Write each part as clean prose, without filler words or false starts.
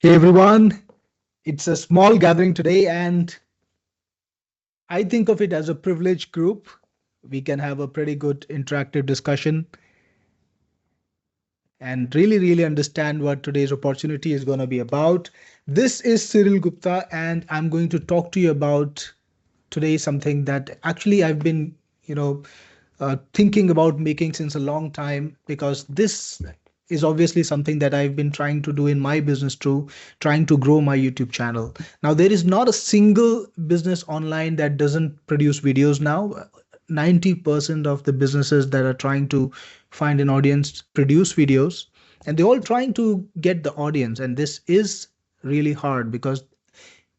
Hey everyone, it's a small gathering today, and I think of it as a privileged group. We can have a pretty good interactive discussion and really understand what today's opportunity is going to be about. This is Cyril Gupta, and I'm going to talk to you about today something that actually I've been, thinking about making since a long time because this is obviously something that I've been trying to do in my business too, trying to grow my YouTube channel. Now, there is not a single business online that doesn't produce videos now. 90% of the businesses that are trying to find an audience produce videos, and they're all trying to get the audience. And this is really hard because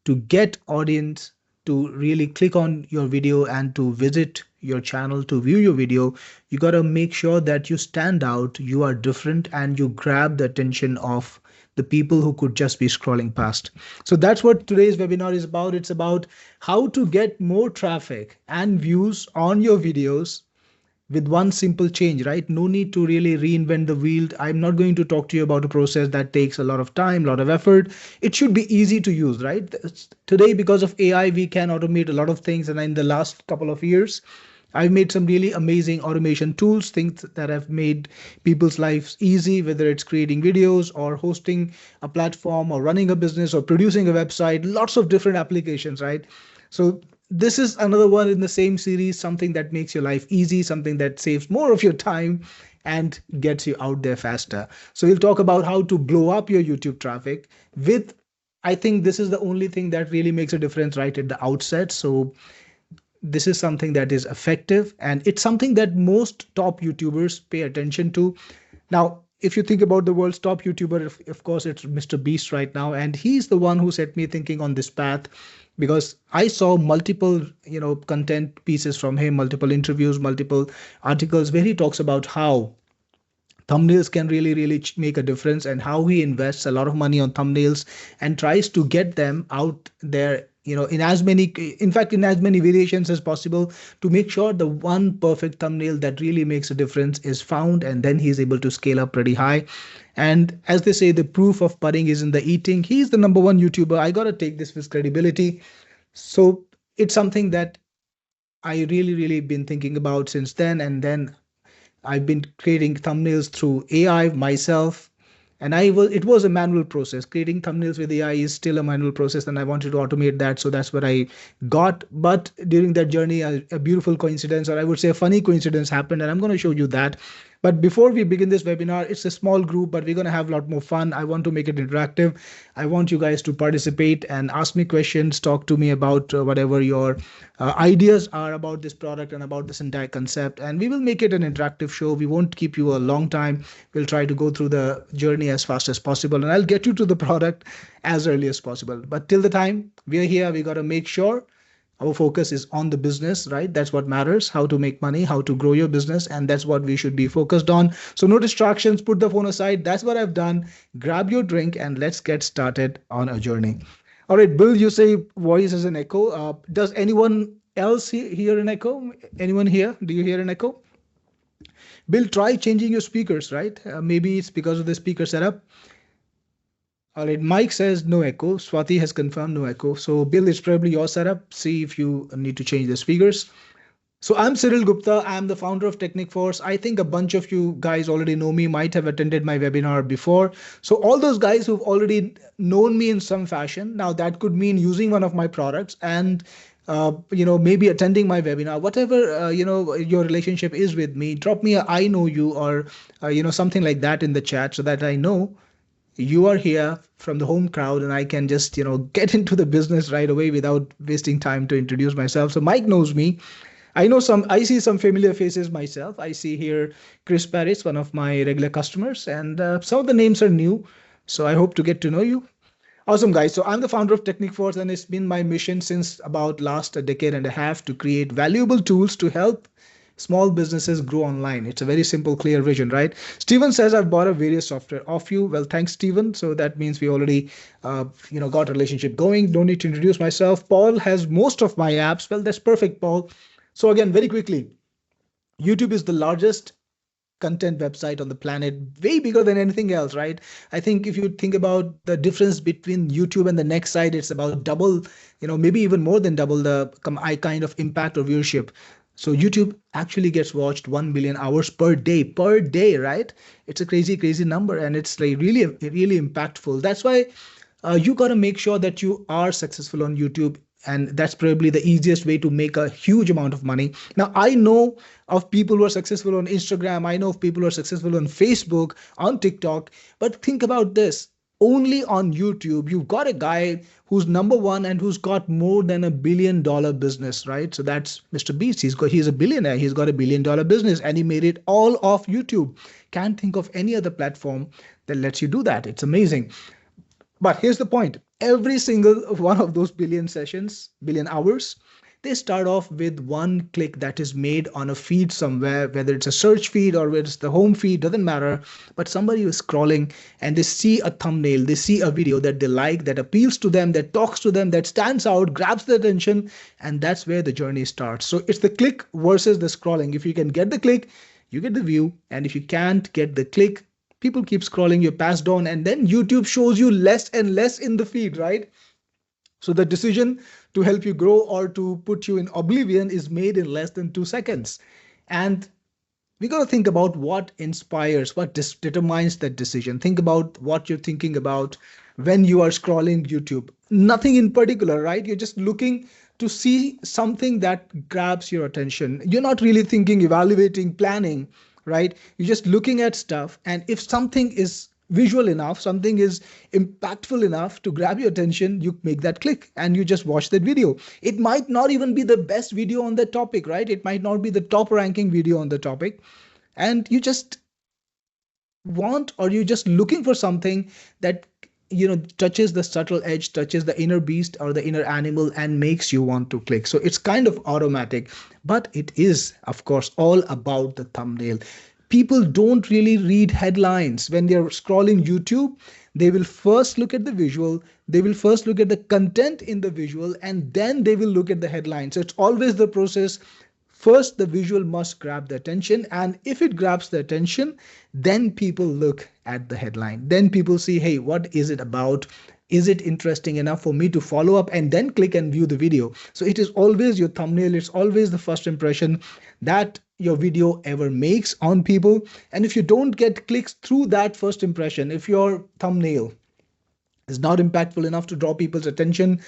to get audience to really click on your video and to visit your channel to view your video, you got to make sure that you stand out, you are different, and you grab the attention of the people who could just be scrolling past. So that's what today's webinar is about. It's about how to get more traffic and views on your videos with one simple change, right? No need to really reinvent the wheel. I'm not going to talk to you about a process that takes a lot of time, a lot of effort. It should be easy to use, right? Today, because of AI, we can automate a lot of things. And in the last couple of years, I've made some really amazing automation tools, things that have made people's lives easy, whether it's creating videos or hosting a platform or running a business or producing a website, lots of different applications, right? So this is another one in the same series, something that makes your life easy, something that saves more of your time and gets you out there faster. So we'll talk about how to blow up your YouTube traffic with, I think this is the only thing that really makes a difference right at the outset. So this is something that is effective, and it's something that most top YouTubers pay attention to. Now, if you think about the world's top YouTuber, of course, it's Mr. Beast right now, and he's the one who set me thinking on this path because I saw multiple, content pieces from him, multiple interviews, multiple articles where he talks about how thumbnails can really make a difference and how he invests a lot of money on thumbnails and tries to get them out there, in as many, in fact, in as many variations as possible, to make sure the one perfect thumbnail that really makes a difference is found, and then he's able to scale up pretty high. And as they say, the proof of pudding is in the eating. He's the number one YouTuber. I got to take this with credibility. So it's something that I really been thinking about since then. And then I've been creating thumbnails through AI myself. And it was a manual process. Creating thumbnails with AI is still a manual process, and I wanted to automate that. So that's what I got. But during that journey, a beautiful coincidence, or I would say a funny coincidence happened, and I'm going to show you that. But before we begin this webinar, it's a small group, but we're going to have a lot more fun. I want to make it interactive. I want you guys to participate and ask me questions, talk to me about whatever your ideas are about this product and about this entire concept. And we will make it an interactive show. We won't keep you a long time. We'll try to go through the journey as fast as possible, and I'll get you to the product as early as possible. But till the time we're here, we got to make sure our focus is on the business, right? That's what matters, how to make money, how to grow your business, and that's what we should be focused on. So no distractions, put the phone aside. That's what I've done. Grab your drink and let's get started on a journey. All right, Bill, you say voice is an echo. Does anyone else hear an echo? Anyone here? Do you hear an echo? Bill, try changing your speakers, right? Maybe it's because of the speaker setup. All right, Mike says no echo. Swati has confirmed no echo. So Bill, it's probably your setup. See if you need to change the speakers. So I'm Cyril Gupta. I'm the founder of Technic Force. I think a bunch of you guys already know me, might have attended my webinar before. So all those guys who've already known me in some fashion, now that could mean using one of my products and maybe attending my webinar, whatever, your relationship is with me, drop me a I know you or, something like that in the chat so that I know you are here from the home crowd and I can just, get into the business right away without wasting time to introduce myself. So Mike knows me. I see some familiar faces myself. I see here Chris Paris, one of my regular customers, and some of the names are new. So I hope to get to know you. Awesome, guys. So I'm the founder of Technic and it's been my mission since about last a decade and a half to create valuable tools to help small businesses grow online. It's a very simple, clear vision, right? Steven says I've bought a various software off you. Well, thanks, Steven. So that means we already, got a relationship going. Don't need to introduce myself. Paul has most of my apps. Well, that's perfect, Paul. So again, very quickly, YouTube is the largest content website on the planet, way bigger than anything else, right? I think if you think about the difference between YouTube and the next site, it's about double, maybe even more than double the kind of impact or viewership. So YouTube actually gets watched 1 billion hours per day, right? It's a crazy, crazy number, and it's like really, really impactful. That's why you got to make sure that you are successful on YouTube. And that's probably the easiest way to make a huge amount of money. Now, I know of people who are successful on Instagram. I know of people who are successful on Facebook, on TikTok. But think about this. Only on YouTube, you've got a guy who's number one and who's got more than $1 billion business, right? So that's Mr. Beast. He's a billionaire. He's got $1 billion business, and he made it all off YouTube. Can't think of any other platform that lets you do that. It's amazing. But here's the point. Every single one of those billion sessions, billion hours, they start off with one click that is made on a feed somewhere, whether it's a search feed or whether it's the home feed, doesn't matter. But somebody is scrolling and they see a thumbnail, they see a video that they like, that appeals to them, that talks to them, that stands out, grabs their attention, and that's where the journey starts. So it's the click versus the scrolling. If you can get the click, you get the view. And if you can't get the click, people keep scrolling, you're passed on, and then YouTube shows you less and less in the feed, right? So the decision to help you grow or to put you in oblivion is made in less than 2 seconds. And we got to think about what inspires, what determines that decision. Think about what you're thinking about when you are scrolling YouTube. Nothing in particular, right? You're just looking to see something that grabs your attention. You're not really thinking, evaluating, planning, right? You're just looking at stuff. And if something is visual enough, something is impactful enough to grab your attention, you make that click and you just watch that video. It might not even be the best video on that topic, right? It might not be the top ranking video on the topic. And you just want, or you're just looking for something that touches the subtle edge, touches the inner beast or the inner animal, and makes you want to click. So it's kind of automatic, but it is, of course, all about the thumbnail. People don't really read headlines when they're scrolling YouTube. They will first look at the visual, they will first look at the content in the visual, and then they will look at the headline. So it's always the process. First, the visual must grab the attention, and if it grabs the attention, then people look at the headline. Then people see, hey, what is it about? Is it interesting enough for me to follow up and then click and view the video? So it is always your thumbnail. It's always the first impression that your video ever makes on people. And if you don't get clicks through that first impression, if your thumbnail is not impactful enough to draw people's attention,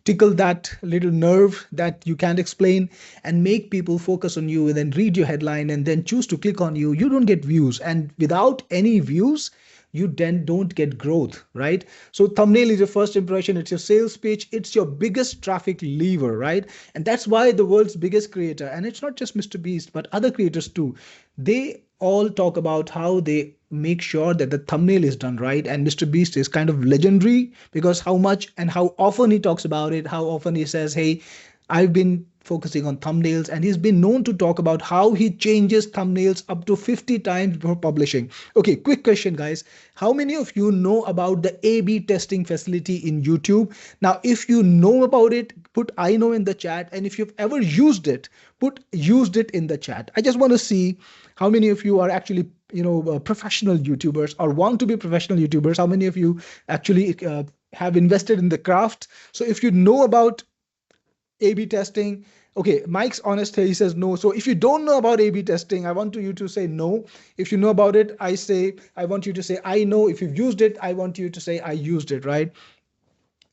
tickle that little nerve that you can't explain, and make people focus on you and then read your headline and then choose to click on you, you don't get views. And without any views, you then don't get growth, right? So thumbnail is your first impression, it's your sales pitch, it's your biggest traffic lever, right? And that's why the world's biggest creator, and it's not just Mr. Beast, but other creators too, they all talk about how they make sure that the thumbnail is done right. And Mr. Beast is kind of legendary because how much and how often he talks about it, how often he says, hey, I've been focusing on thumbnails, and he's been known to talk about how he changes thumbnails up to 50 times before publishing. Okay, quick question, guys. How many of you know about the A/B testing facility in YouTube? Now, if you know about it, put I know in the chat. And if you've ever used it, put used it in the chat. I just want to see how many of you are actually professional YouTubers or want to be professional YouTubers. How many of you actually have invested in the craft? So if you know about A/B testing, okay, Mike's honest here, he says no. So if you don't know about A/B testing, I want you to say no. If you know about it, I want you to say I know. If you've used it, I want you to say I used it, right?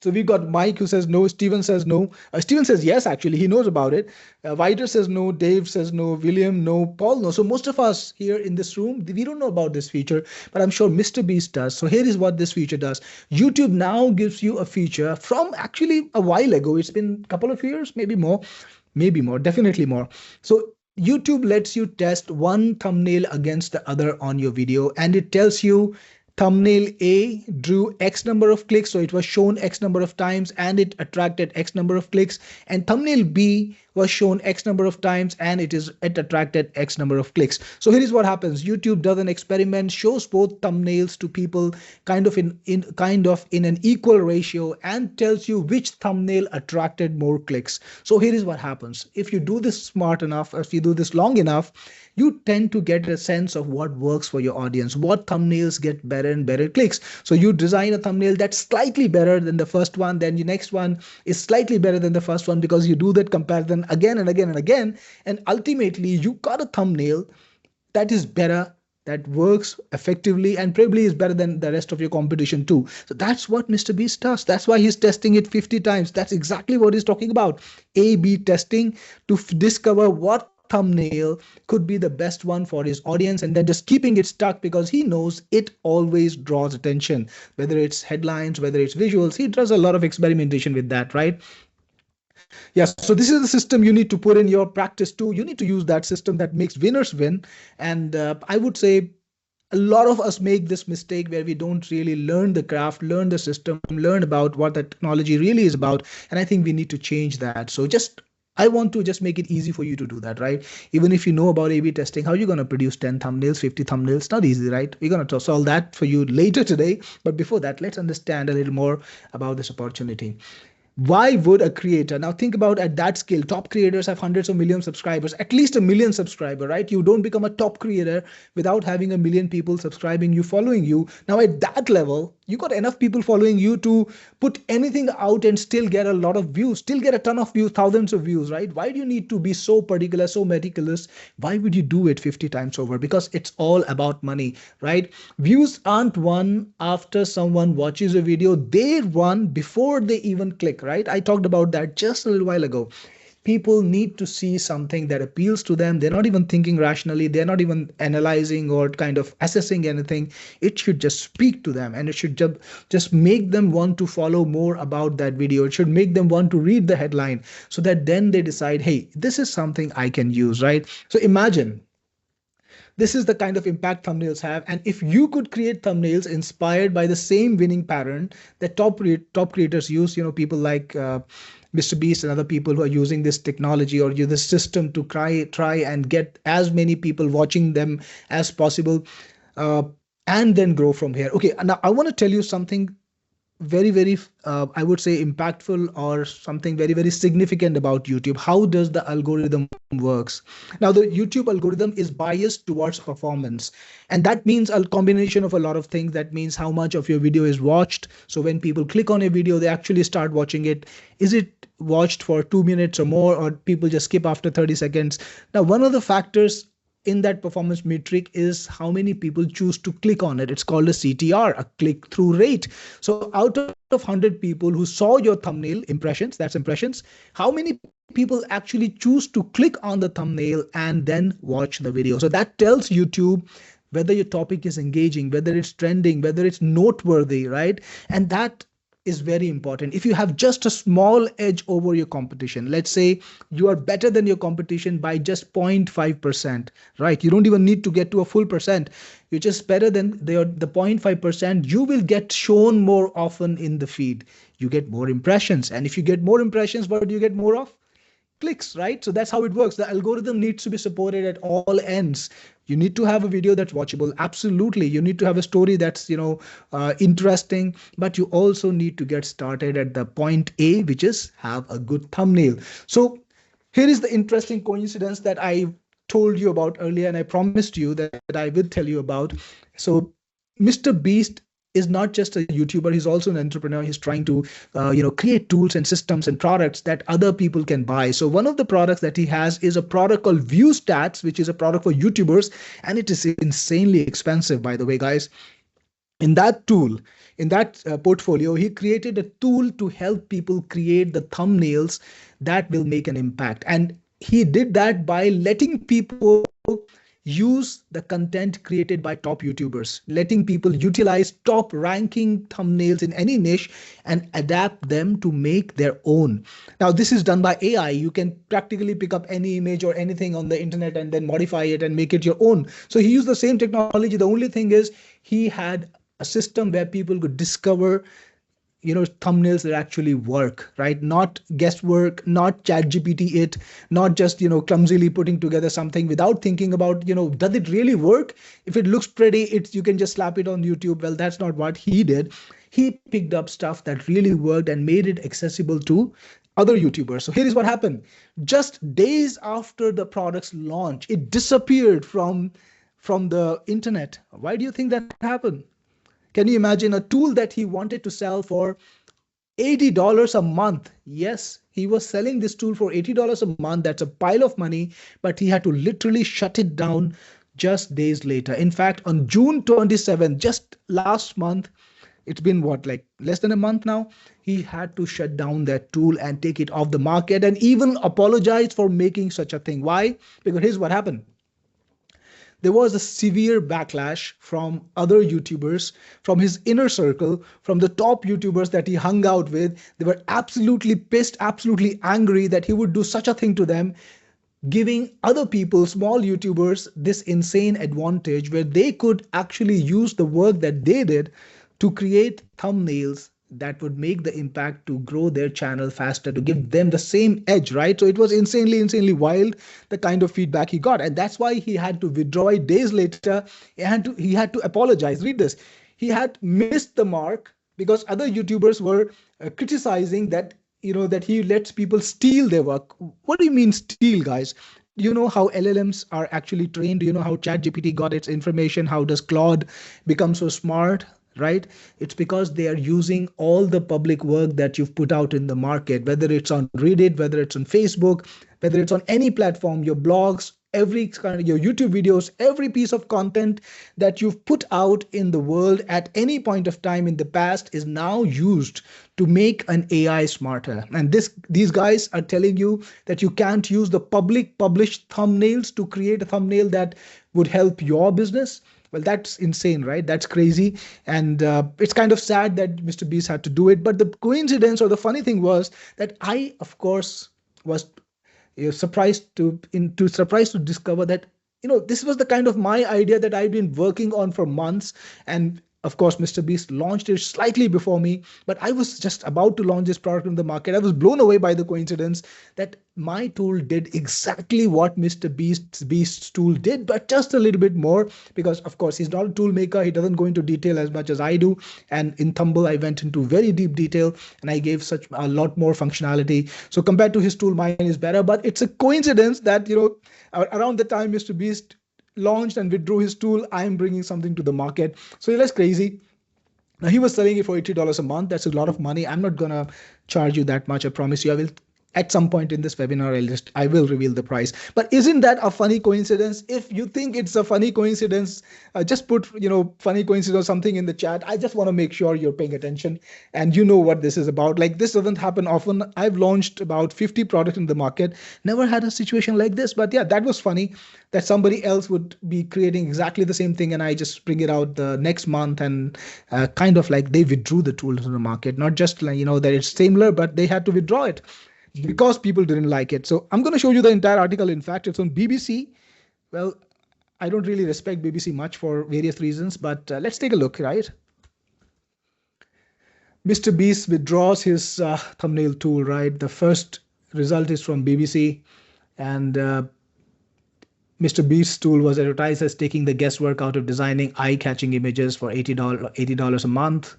So we've got Mike who says no, Steven says no. Steven says yes, actually, he knows about it. Vider says no, Dave says no, William no, Paul no. So most of us here in this room, we don't know about this feature, but I'm sure Mr. Beast does. So here is what this feature does. YouTube now gives you a feature from actually a while ago. It's been a couple of years, maybe more, definitely more. So YouTube lets you test one thumbnail against the other on your video, and it tells you thumbnail A drew X number of clicks, so it was shown X number of times and it attracted X number of clicks. And thumbnail B was shown X number of times, and it attracted X number of clicks. So here is what happens. YouTube does an experiment, shows both thumbnails to people kind of in an equal ratio, and tells you which thumbnail attracted more clicks. So here is what happens. If you do this smart enough, if you do this long enough, you tend to get a sense of what works for your audience, what thumbnails get better and better clicks. So you design a thumbnail that's slightly better than the first one, then the next one is slightly better than the first one, because you do that comparison again and again and again. And ultimately, you got a thumbnail that is better, that works effectively, and probably is better than the rest of your competition too. So that's what Mr. Beast does. That's why he's testing it 50 times. That's exactly what he's talking about. A/B testing to discover what thumbnail could be the best one for his audience, and then just keeping it stuck, because he knows it always draws attention, whether it's headlines, whether it's visuals. He does a lot of experimentation with that, right? Yeah, so this is the system you need to put in your practice too. You need to use that system that makes winners win. And I would say a lot of us make this mistake where we don't really learn the craft, learn the system, learn about what the technology really is about. And I think we need to change that. So I want to just make it easy for you to do that, right? Even if you know about A/B testing, how are you going to produce 10 thumbnails, 50 thumbnails? Not easy, right? We're going to solve that for you later today. But before that, let's understand a little more about this opportunity. Why would a creator, now think about at that scale, top creators have hundreds of millions of subscribers, at least a million subscriber, right? You don't become a top creator without having a million people subscribing you, following you. Now at that level, you got enough people following you to put anything out and still get a lot of views, still get a ton of views, thousands of views, right? Why do you need to be so particular, so meticulous? Why would you do it 50 times over? Because it's all about money, right? Views aren't won after someone watches a video, they won before they even click, right? I talked about that just a little while ago. People need to see something that appeals to them. They're not even thinking rationally. They're not even analyzing or kind of assessing anything. It should just speak to them, and it should just make them want to follow more about that video. It should make them want to read the headline, so that then they decide, hey, this is something I can use, right? So imagine this is the kind of impact thumbnails have. And if you could create thumbnails inspired by the same winning pattern that top creators use, people like Mr. Beast and other people who are using this technology or use this system to try and get as many people watching them as possible, uh, and then grow from here. Okay, now I want to tell you something very, very, I would say impactful, or something very, very significant about YouTube. How does the algorithm works? Now, the YouTube algorithm is biased towards performance. And that means a combination of a lot of things. That means how much of your video is watched. So when people click on a video, they actually start watching it. Is it watched for 2 minutes or more, or people just skip after 30 seconds? Now, one of the factors in that performance metric is how many people choose to click on it. It's called a CTR, a click-through rate. So out of 100 people who saw your thumbnail, impressions, that's impressions, how many people actually choose to click on the thumbnail and then watch the video? So that tells YouTube whether your topic is engaging, whether it's trending, whether it's noteworthy, right? And that is very important. If you have just a small edge over your competition, let's say you are better than your competition by just 0.5%, right? You don't even need to get to a full percent. You're just better than the 0.5%. You will get shown more often in the feed. You get more impressions. And if you get more impressions, what do you get more of? Clicks, right? So that's how it works. The algorithm needs to be supported at all ends. You need to have a video that's watchable. Absolutely. You need to have a story that's, interesting, but you also need to get started at the point A, which is have a good thumbnail. So here is the interesting coincidence that I told you about earlier, and I promised you that I will tell you about. So Mr. Beast is not just a YouTuber, he's also an entrepreneur. He's trying to create tools and systems and products that other people can buy. So one of the products that he has is a product called ViewStats, which is a product for YouTubers, and it is insanely expensive, by the way, guys. In that tool, in that portfolio, he created a tool to help people create the thumbnails that will make an impact. And he did that by letting people use the content created by top YouTubers, letting people utilize top ranking thumbnails in any niche and adapt them to make their own. Now, this is done by AI. You can practically pick up any image or anything on the internet and then modify it and make it your own. So he used the same technology. The only thing is he had a system where people could discover thumbnails that actually work, right? Not guesswork, not chat GPT it, not just, clumsily putting together something without thinking about, does it really work? If it looks pretty, you can just slap it on YouTube. Well, that's not what he did. He picked up stuff that really worked and made it accessible to other YouTubers. So here is what happened. Just days after the product's launch, it disappeared from the internet. Why do you think that happened? Can you imagine a tool that he wanted to sell for $80 a month? Yes, he was selling this tool for $80 a month. That's a pile of money, but he had to literally shut it down just days later. In fact, on June 27th, just last month, it's been what, like less than a month now, he had to shut down that tool and take it off the market and even apologize for making such a thing. Why? Because here's what happened. There was a severe backlash from other YouTubers, from his inner circle, from the top YouTubers that he hung out with. They were absolutely pissed, absolutely angry that he would do such a thing to them, giving other people, small YouTubers, this insane advantage where they could actually use the work that they did to create thumbnails that would make the impact to grow their channel faster, to give them the same edge, right? So it was insanely wild, the kind of feedback he got. And that's why he had to withdraw it days later. He had to apologize. Read this. He had missed the mark because other YouTubers were criticizing that, that he lets people steal their work. What do you mean steal, guys? Do you know how LLMs are actually trained? Do you know how ChatGPT got its information? How does Claude become so smart? Right? It's because they are using all the public work that you've put out in the market, whether it's on Reddit, whether it's on Facebook, whether it's on any platform, your blogs, every kind of your YouTube videos, every piece of content that you've put out in the world at any point of time in the past is now used to make an AI smarter. And these guys are telling you that you can't use the public published thumbnails to create a thumbnail that would help your business. Well, that's insane, right? That's crazy. And it's kind of sad that Mr. Beast had to do it. But the coincidence or the funny thing was that I, of course, was surprised to discover that, this was the kind of my idea that I've been working on for months. And of course, Mr. Beast launched it slightly before me, but I was just about to launch this product in the market. I was blown away by the coincidence that my tool did exactly what Mr. Beast's tool did, but just a little bit more, because of course he's not a tool maker. He doesn't go into detail as much as I do. And in Thumble, I went into very deep detail and I gave such a lot more functionality. So compared to his tool, mine is better. But it's a coincidence that, around the time Mr. Beast launched and withdrew his tool, I'm bringing something to the market. So that's crazy. Now, he was selling it for $80 a month. That's a lot of money. I'm not going to charge you that much. I promise you. I will at some point in this webinar, I will reveal the price. But isn't that a funny coincidence? If you think it's a funny coincidence, just put, funny coincidence or something in the chat. I just want to make sure you're paying attention and you know what this is about. Like, this doesn't happen often. I've launched about 50 products in the market, never had a situation like this. But yeah, that was funny that somebody else would be creating exactly the same thing and I just bring it out the next month, and kind of like they withdrew the tool from the market. Not just like, that it's similar, but they had to withdraw it because people didn't like it. So I'm going to show you the entire article. In fact, it's on BBC. Well, I don't really respect BBC much for various reasons, but let's take a look, right? Mr. Beast withdraws his thumbnail tool, right? The first result is from BBC, and Mr. Beast's tool was advertised as taking the guesswork out of designing eye-catching images for $80 a month.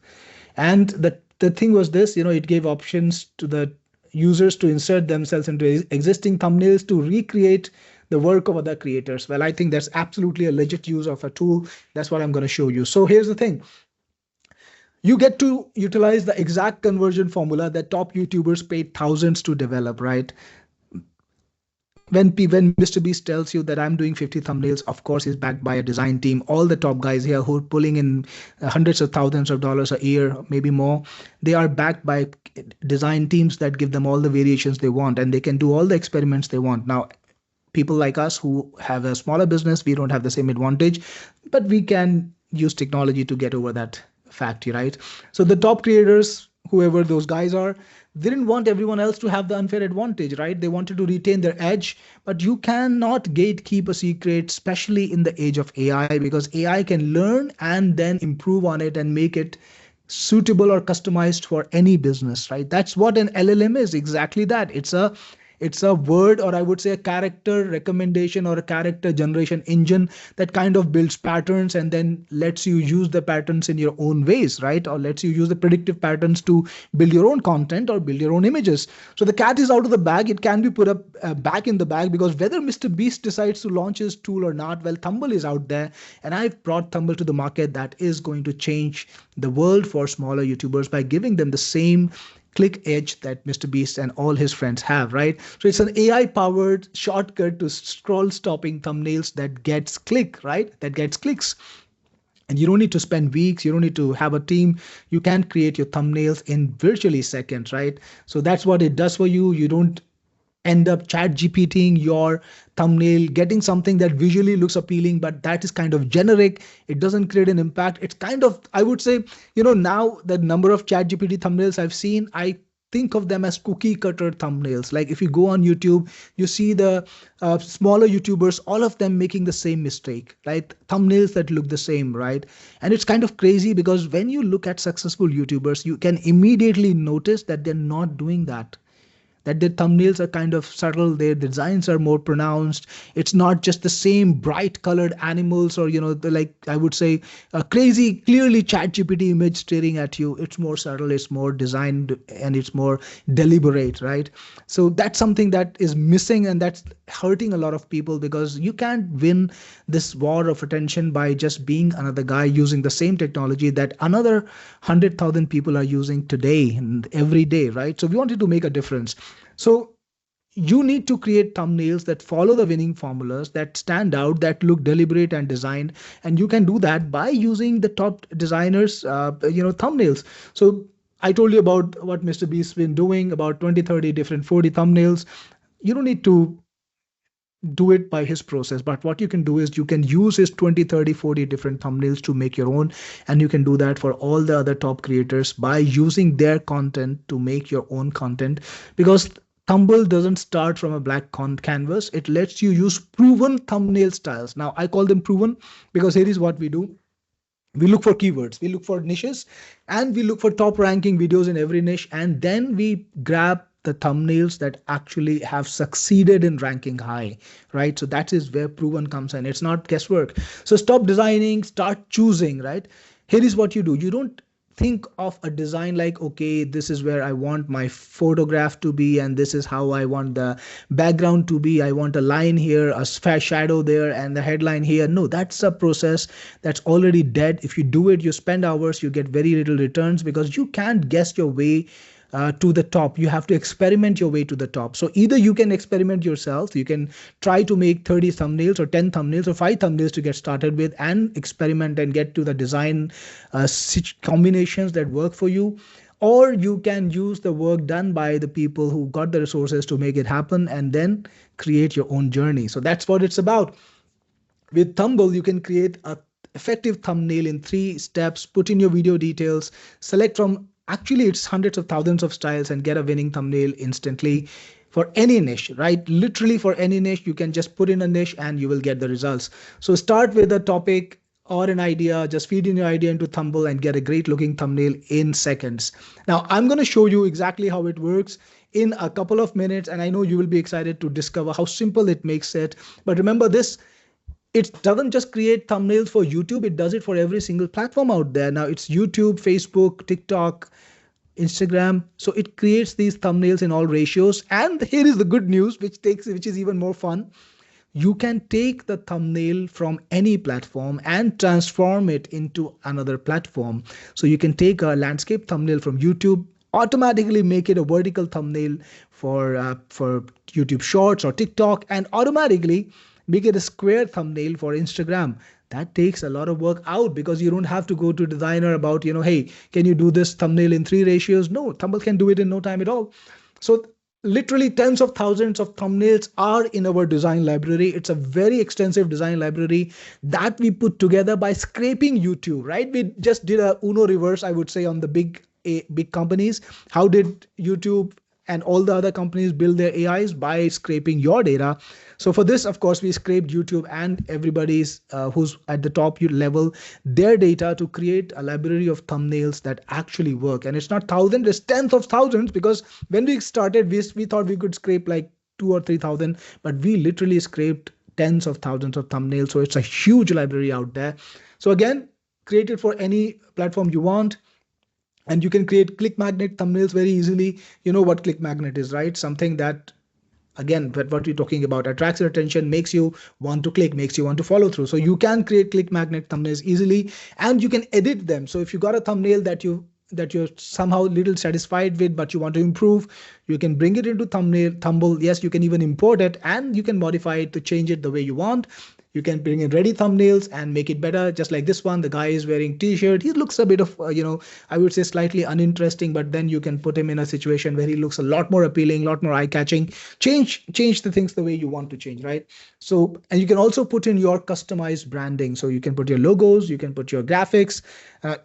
And the thing was this, it gave options to the users to insert themselves into existing thumbnails to recreate the work of other creators. Well, I think that's absolutely a legit use of a tool. That's what I'm going to show you. So here's the thing. You get to utilize the exact conversion formula that top YouTubers paid thousands to develop, right? When Mr. Beast tells you that I'm doing 50 thumbnails, of course, he's backed by a design team. All the top guys here who are pulling in hundreds of thousands of dollars a year, maybe more, they are backed by design teams that give them all the variations they want, and they can do all the experiments they want. Now, people like us who have a smaller business, we don't have the same advantage, but we can use technology to get over that fact, right? So the top creators, whoever those guys are, they didn't want everyone else to have the unfair advantage, right? They wanted to retain their edge, but you cannot gatekeep a secret, especially in the age of AI, because AI can learn and then improve on it and make it suitable or customized for any business, right? That's what an LLM is, exactly that. It's a word, or I would say a character recommendation or a character generation engine that kind of builds patterns and then lets you use the patterns in your own ways, right? Or lets you use the predictive patterns to build your own content or build your own images. So the cat is out of the bag. It can be put up back in the bag, because whether Mr. Beast decides to launch his tool or not, well, Thumble is out there, and I've brought Thumble to the market that is going to change the world for smaller YouTubers by giving them the same click edge that Mr. Beast and all his friends have, right? So it's an AI powered shortcut to scroll stopping thumbnails that gets click, right? That gets clicks. And you don't need to spend weeks, you don't need to have a team. You can create your thumbnails in virtually seconds, right? So that's what it does for you. You don't end up chat GPTing your thumbnail, getting something that visually looks appealing, but that is kind of generic. It doesn't create an impact. It's kind of, I would say, now the number of chat GPT thumbnails I've seen, I think of them as cookie cutter thumbnails. Like if you go on YouTube, you see the smaller YouTubers, all of them making the same mistake, right? Thumbnails that look the same, right? And it's kind of crazy, because when you look at successful YouTubers, you can immediately notice that they're not doing that, that their thumbnails are kind of subtle, their designs are more pronounced. It's not just the same bright colored animals, or like I would say a crazy clearly chat GPT image staring at you. It's more subtle, it's more designed, and it's more deliberate, right? So that's something that is missing, and that's hurting a lot of people, because you can't win this war of attention by just being another guy using the same technology that another 100,000 people are using today and every day, right? So we wanted to make a difference. So you need to create thumbnails that follow the winning formulas, that stand out, that look deliberate and designed. And you can do that by using the top designers, thumbnails. So I told you about what Mr. Beast's been doing, about 20, 30 different 40 thumbnails. You don't need to do it by his process, but what you can do is you can use his 20, 30, 40 different thumbnails to make your own. And you can do that for all the other top creators by using their content to make your own content, because Tumble doesn't start from a blank canvas. It lets you use proven thumbnail styles. Now I call them proven because here is what we do. We look for keywords, we look for niches, and we look for top ranking videos in every niche, and then we grab the thumbnails that actually have succeeded in ranking high, right? So that is where proven comes in. It's not guesswork. So stop designing, start choosing, right? Here is what you do. You don't think of a design like, okay, this is where I want my photograph to be, and this is how I want the background to be. I want a line here, a shadow there, and the headline here. No, that's a process that's already dead. If you do it, you spend hours, you get very little returns, because you can't guess your way to the top. You have to experiment your way to the top. So either you can experiment yourself, you can try to make 30 thumbnails or 10 thumbnails or 5 thumbnails to get started with, and experiment and get to the design combinations that work for you. Or you can use the work done by the people who got the resources to make it happen, and then create your own journey. So that's what it's about. With Thumble, you can create a effective thumbnail in 3 steps. Put in your video details, select from, actually it's hundreds of thousands of styles, and get a winning thumbnail instantly for any niche, right? Literally for any niche. You can just put in a niche and you will get the results. So start with a topic or an idea, just feed in your idea into Thumble and get a great looking thumbnail in seconds. Now I'm going to show you exactly how it works in a couple of minutes, and I know you will be excited to discover how simple it makes it. But remember this, it doesn't just create thumbnails for YouTube, it does it for every single platform out there. Now it's YouTube, Facebook, TikTok, Instagram. So it creates these thumbnails in all ratios. And here is the good news, which is even more fun. You can take the thumbnail from any platform and transform it into another platform. So you can take a landscape thumbnail from YouTube, automatically make it a vertical thumbnail for YouTube Shorts or TikTok, and automatically make it a square thumbnail for Instagram. That takes a lot of work out, because you don't have to go to designer about, hey, can you do this thumbnail in 3 ratios? No, Thumble can do it in no time at all. So literally tens of thousands of thumbnails are in our design library. It's a very extensive design library that we put together by scraping YouTube, right? We just did a Uno reverse, I would say, on the big companies. How did YouTube and all the other companies build their AIs by scraping your data. So for this, of course, we scraped YouTube and everybody's who's at the top level, their data to create a library of thumbnails that actually work. And it's not thousands, it's tens of thousands, because when we started, we thought we could scrape like 2 or 3 thousand, but we literally scraped tens of thousands of thumbnails. So it's a huge library out there. So again, create it for any platform you want. And you can create click magnet thumbnails very easily. You know what click magnet is, right? Something that, again, what we're talking about, attracts your attention, makes you want to click, makes you want to follow through. So you can create click magnet thumbnails easily, and you can edit them. So if you got a thumbnail that you're somehow little satisfied with, but you want to improve, you can bring it into Thumble. Yes, you can even import it, and you can modify it to change it the way you want. You can bring in ready thumbnails and make it better, just like this one. The guy is wearing t-shirt. He looks a bit of, I would say slightly uninteresting, but then you can put him in a situation where he looks a lot more appealing, a lot more eye-catching. Change the things the way you want to change, right? So, and you can also put in your customized branding. So you can put your logos, you can put your graphics.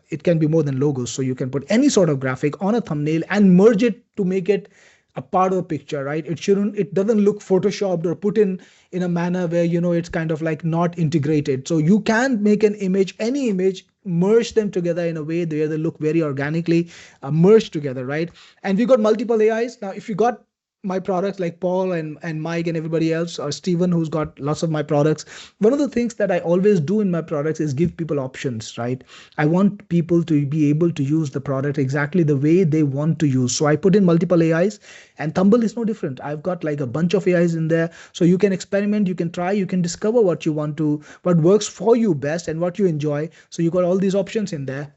It can be more than logos. So you can put any sort of graphic on a thumbnail and merge it to make it a part of the picture, right? It doesn't look photoshopped or put in a manner where, it's kind of like not integrated. So you can make an image, any image, merge them together in a way where they look very organically merged together, right? And we got multiple AIs. Now, if you got my products like Paul and Mike and everybody else, or Steven, who's got lots of my products, one of the things that I always do in my products is give people options, right? I want people to be able to use the product exactly the way they want to use. So I put in multiple AIs, and Thumble is no different. I've got like a bunch of AIs in there. So you can experiment, you can try, you can discover what you want to, what works for you best and what you enjoy. So you got all these options in there.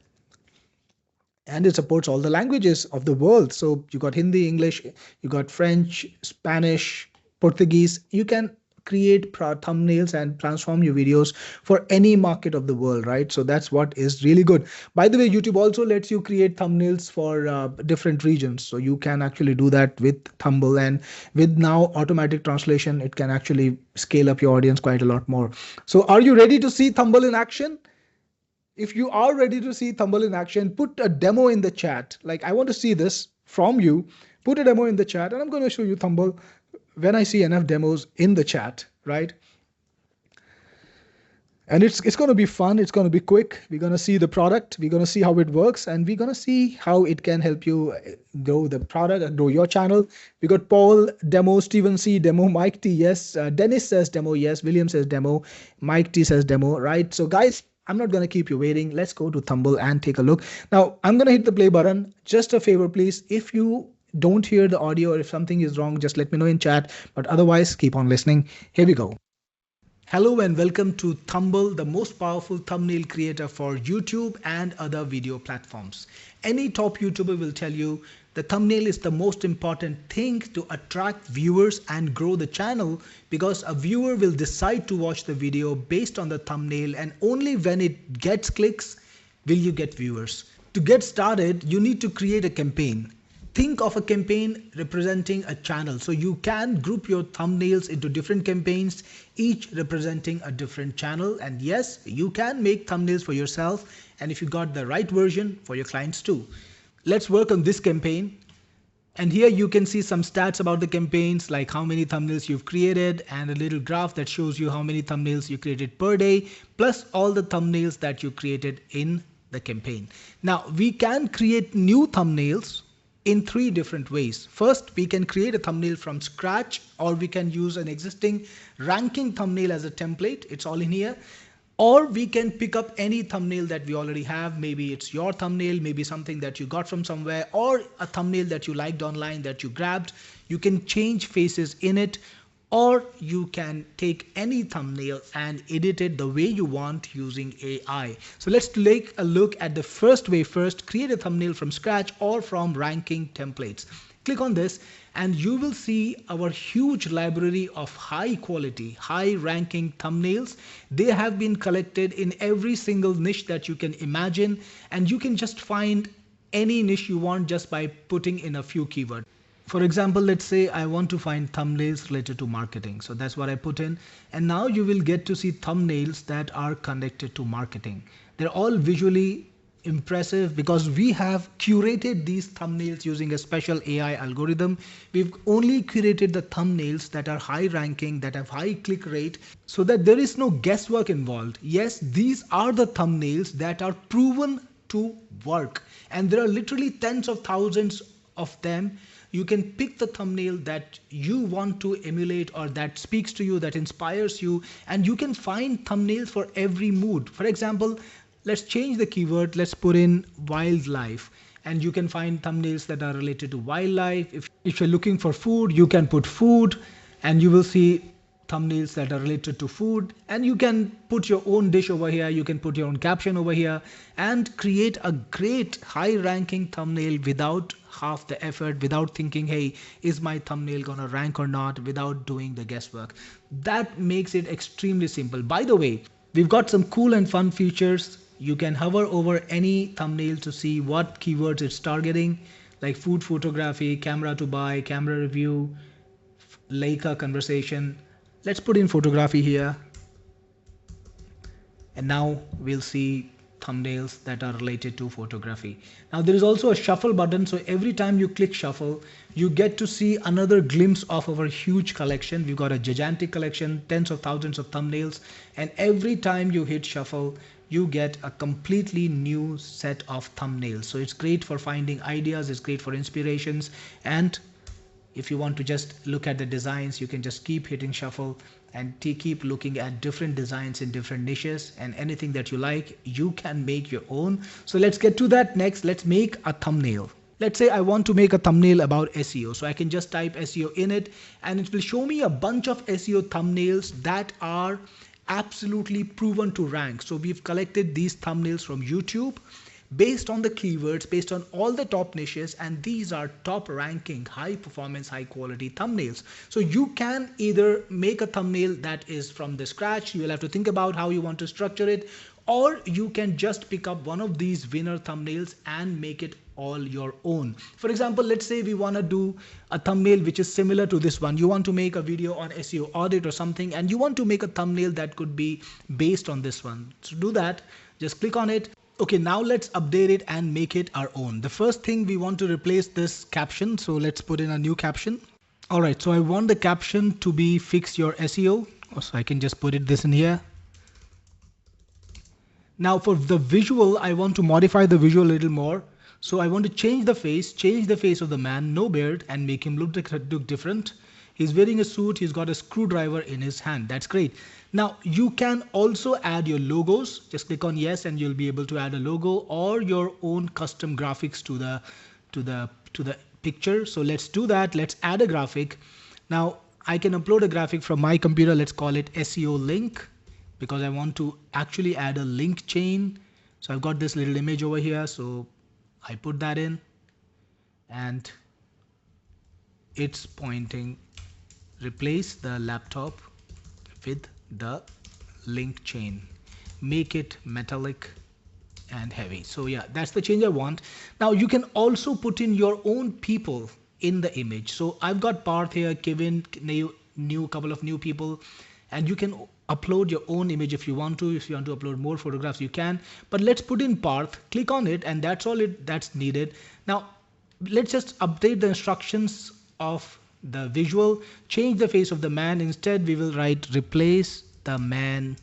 And it supports all the languages of the world. So you got Hindi, English, you got French, Spanish, Portuguese. You can create thumbnails and transform your videos for any market of the world, right? So that's what is really good. By the way, YouTube also lets you create thumbnails for different regions. So you can actually do that with Thumble, and with now automatic translation, it can actually scale up your audience quite a lot more. So are you ready to see Thumble in action? If you are ready to see Thumble in action, put a demo in the chat. Like, I want to see this from you. Put a demo in the chat, and I'm going to show you Thumble when I see enough demos in the chat, right? And it's going to be fun. It's going to be quick. We're going to see the product. We're going to see how it works, and we're going to see how it can help you grow the product and grow your channel. We got Paul demo, Steven C demo, Mike T yes, Dennis says demo yes, William says demo, Mike T says demo, right? So guys, I'm not going to keep you waiting. Let's go to Thumble and take a look. Now, I'm going to hit the play button. Just a favor, please. If you don't hear the audio or if something is wrong, just let me know in chat. But otherwise, keep on listening. Here we go. Hello and welcome to Thumble, the most powerful thumbnail creator for YouTube and other video platforms. Any top YouTuber will tell you the thumbnail is the most important thing to attract viewers and grow the channel, because a viewer will decide to watch the video based on the thumbnail, and only when it gets clicks will you get viewers. To get started, you need to create a campaign. Think of a campaign representing a channel. So you can group your thumbnails into different campaigns, each representing a different channel. And yes, you can make thumbnails for yourself, and if you got the right version, for your clients too. Let's work on this campaign. And here you can see some stats about the campaigns, like how many thumbnails you've created, and a little graph that shows you how many thumbnails you created per day, plus all the thumbnails that you created in the campaign. Now, we can create new thumbnails in 3 different ways. First, we can create a thumbnail from scratch, or we can use an existing ranking thumbnail as a template. It's all in here. Or we can pick up any thumbnail that we already have. Maybe it's your thumbnail, maybe something that you got from somewhere, or a thumbnail that you liked online that you grabbed. You can change faces in it, or you can take any thumbnail and edit it the way you want using AI. So let's take a look at the first way first. Create a thumbnail from scratch or from ranking templates. Click on this and you will see our huge library of high quality, high ranking thumbnails. They have been collected in every single niche that you can imagine, and you can just find any niche you want just by putting in a few keywords. For example, let's say I want to find thumbnails related to marketing. So that's what I put in. And now you will get to see thumbnails that are connected to marketing. They're all visually impressive because we have curated these thumbnails using a special AI algorithm. We've only curated the thumbnails that are high ranking, that have high click rate, so that there is no guesswork involved. Yes, these are the thumbnails that are proven to work, and there are literally tens of thousands of them. You can pick the thumbnail that you want to emulate or that speaks to you, that inspires you, and you can find thumbnails for every mood. For example, let's change the keyword, let's put in wildlife, and you can find thumbnails that are related to wildlife. If you're looking for food, you can put food, and you will see thumbnails that are related to food, and you can put your own dish over here, you can put your own caption over here and create a great high ranking thumbnail without half the effort, without thinking, hey, is my thumbnail gonna rank or not, without doing the guesswork. That makes it extremely simple. By the way, we've got some cool and fun features. You can hover over any thumbnail to see what keywords it's targeting, like food photography, camera to buy, camera review, Leica conversation. Let's put in photography here. And now we'll see thumbnails that are related to photography. Now there is also a shuffle button. So every time you click shuffle, you get to see another glimpse of our huge collection. We've got a gigantic collection, tens of thousands of thumbnails. And every time you hit shuffle, you get a completely new set of thumbnails. So it's great for finding ideas. It's great for inspirations. And if you want to just look at the designs, you can just keep hitting shuffle and keep looking at different designs in different niches, and anything that you like, you can make your own. So let's get to that next. Let's make a thumbnail. Let's say I want to make a thumbnail about SEO. So I can just type SEO in it, and it will show me a bunch of SEO thumbnails that are absolutely proven to rank. So we've collected these thumbnails from YouTube based on the keywords, based on all the top niches, and these are top ranking, high performance, high quality thumbnails. So you can either make a thumbnail that is from the scratch, you will have to think about how you want to structure it, or you can just pick up one of these winner thumbnails and make it all your own. For example, let's say we want to do a thumbnail which is similar to this one. You want to make a video on SEO audit or something, and you want to make a thumbnail that could be based on this one. To do that, just click on it. Okay, now let's update it and make it our own. The first thing, we want to replace this caption. So let's put in a new caption. All right, so I want the caption to be fix your SEO. So I can just put this in here. Now for the visual, I want to modify the visual a little more. So I want to change the face of the man, no beard, and make him look different. He's wearing a suit, he's got a screwdriver in his hand. That's great. Now you can also add your logos. Just click on yes and you'll be able to add a logo or your own custom graphics to the picture. So let's do that. Let's add a graphic. Now I can upload a graphic from my computer. Let's call it SEO link, because I want to actually add a link chain. So I've got this little image over here. So I put that in and it's pointing, replace the laptop with the link chain, make it metallic and heavy. So yeah, that's the change I want. Now you can also put in your own people in the image. So I've got Parth here, Kevin, new couple of new people, and you can upload your own image if you want to. If you want to upload more photographs, you can, but let's put in Parth, click on it, and that's all that's needed. Now let's just update the instructions of the visual, change the face of the man. Instead we will write replace the man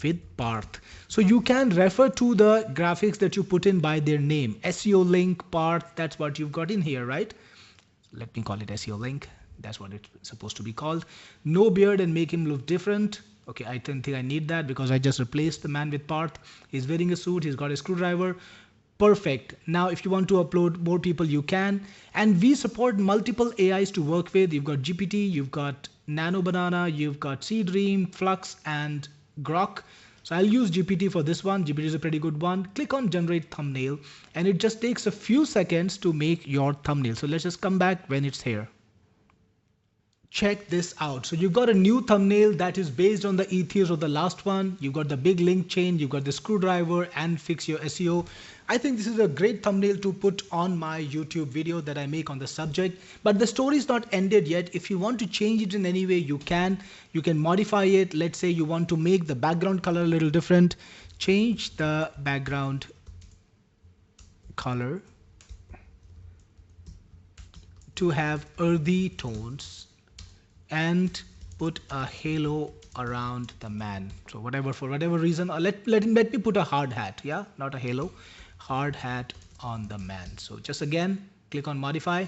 with Parth. So you can refer to the graphics that you put in by their name. SEO link, Parth, that's what you've got in here, right? Let me call it SEO link. That's what it's supposed to be called. No beard and make him look different. Okay, I don't think I need that because I just replaced the man with Parth. He's wearing a suit, he's got a screwdriver. Perfect. Now if you want to upload more people, you can, and we support multiple AIs to work with. You've got GPT, you've got Nano Banana, you've got Seedream, Flux, and Grok. So I'll use GPT for this one. GPT is a pretty good one. Click on generate thumbnail and it just takes a few seconds to make your thumbnail. So let's just come back when it's here. Check this out. So you've got a new thumbnail that is based on the ethos of the last one. You've got the big link chain, you've got the screwdriver and fix your SEO. I think this is a great thumbnail to put on my YouTube video that I make on the subject, but the story is not ended yet. If you want to change it in any way, you can modify it. Let's say you want to make the background color a little different. change the background color to have earthy tones and put a halo around the man. So whatever, for whatever reason, let me put a hard hat. Yeah, not a halo, hard hat on the man. So just again click on modify.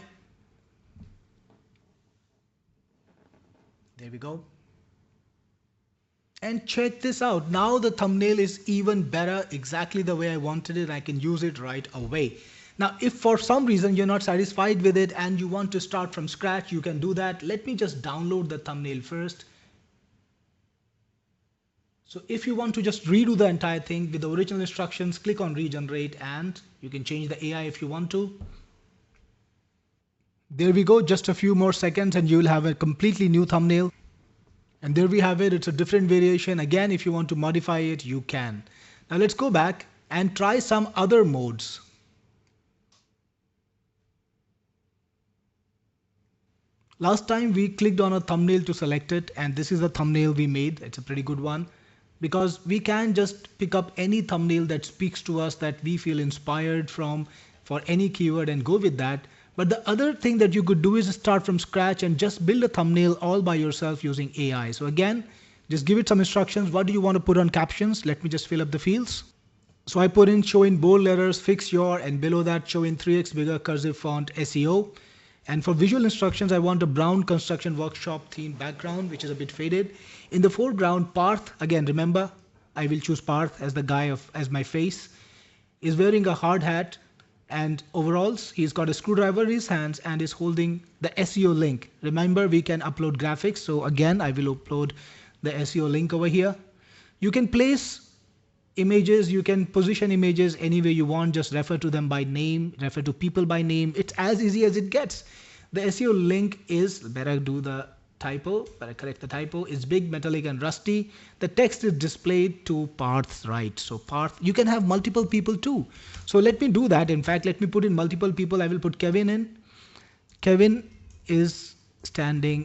There we go. And check this out. Now the thumbnail is even better, exactly the way I wanted it. I can use it right away. Now, if for some reason you're not satisfied with it and you want to start from scratch, you can do that. Let me just download the thumbnail first. So if you want to just redo the entire thing with the original instructions, click on regenerate and you can change the AI if you want to. There we go. Just a few more seconds and you will have a completely new thumbnail. And there we have it. It's a different variation. Again, if you want to modify it, you can. Now let's go back and try some other modes. Last time we clicked on a thumbnail to select it, and this is the thumbnail we made. It's a pretty good one because we can just pick up any thumbnail that speaks to us, that we feel inspired from for any keyword, and go with that. But the other thing that you could do is start from scratch and just build a thumbnail all by yourself using AI. So again, just give it some instructions. What do you want to put on captions? Let me just fill up the fields. So I put in show in bold letters, fix your, and below that show in 3x bigger cursive font SEO. And for visual instructions, I want a brown construction workshop theme background, which is a bit faded. In the foreground, Parth, again, remember, I will choose Parth as the guy as my face, is wearing a hard hat and overalls. He's got a screwdriver in his hands and is holding the SEO link. Remember, we can upload graphics. So again, I will upload the SEO link over here. You can place images, you can position images any way you want. Just refer to them by name, refer to people by name. It's as easy as it gets. The SEO link is, better do the typo, better correct the typo, is big, metallic and rusty. The text is displayed to Parth's right. So Parth, you can have multiple people too. So let me do that. In fact, let me put in multiple people. I will put Kevin in. Kevin is standing,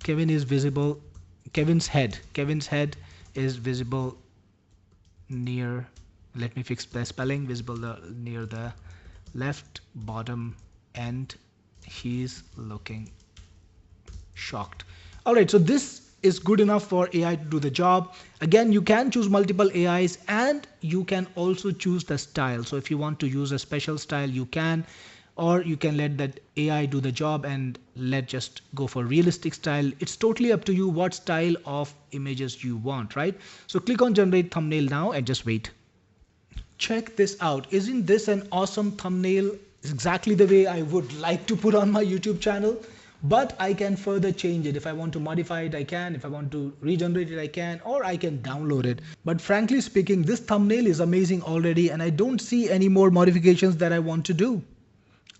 Kevin is visible, Kevin's head is visible near, let me fix the spelling, visible near the left bottom end. He's looking shocked. All right, so this is good enough for AI to do the job. Again, you can choose multiple AIs and you can also choose the style. So if you want to use a special style, you can, or you can let that AI do the job and just go for realistic style. It's totally up to you what style of images you want, right? So click on generate thumbnail now and just wait. Check this out. Isn't this an awesome thumbnail? It's exactly the way I would like to put on my YouTube channel. But I can further change it. If I want to modify it, I can. If I want to regenerate it, I can, or I can download it. But frankly speaking, this thumbnail is amazing already and I don't see any more modifications that I want to do.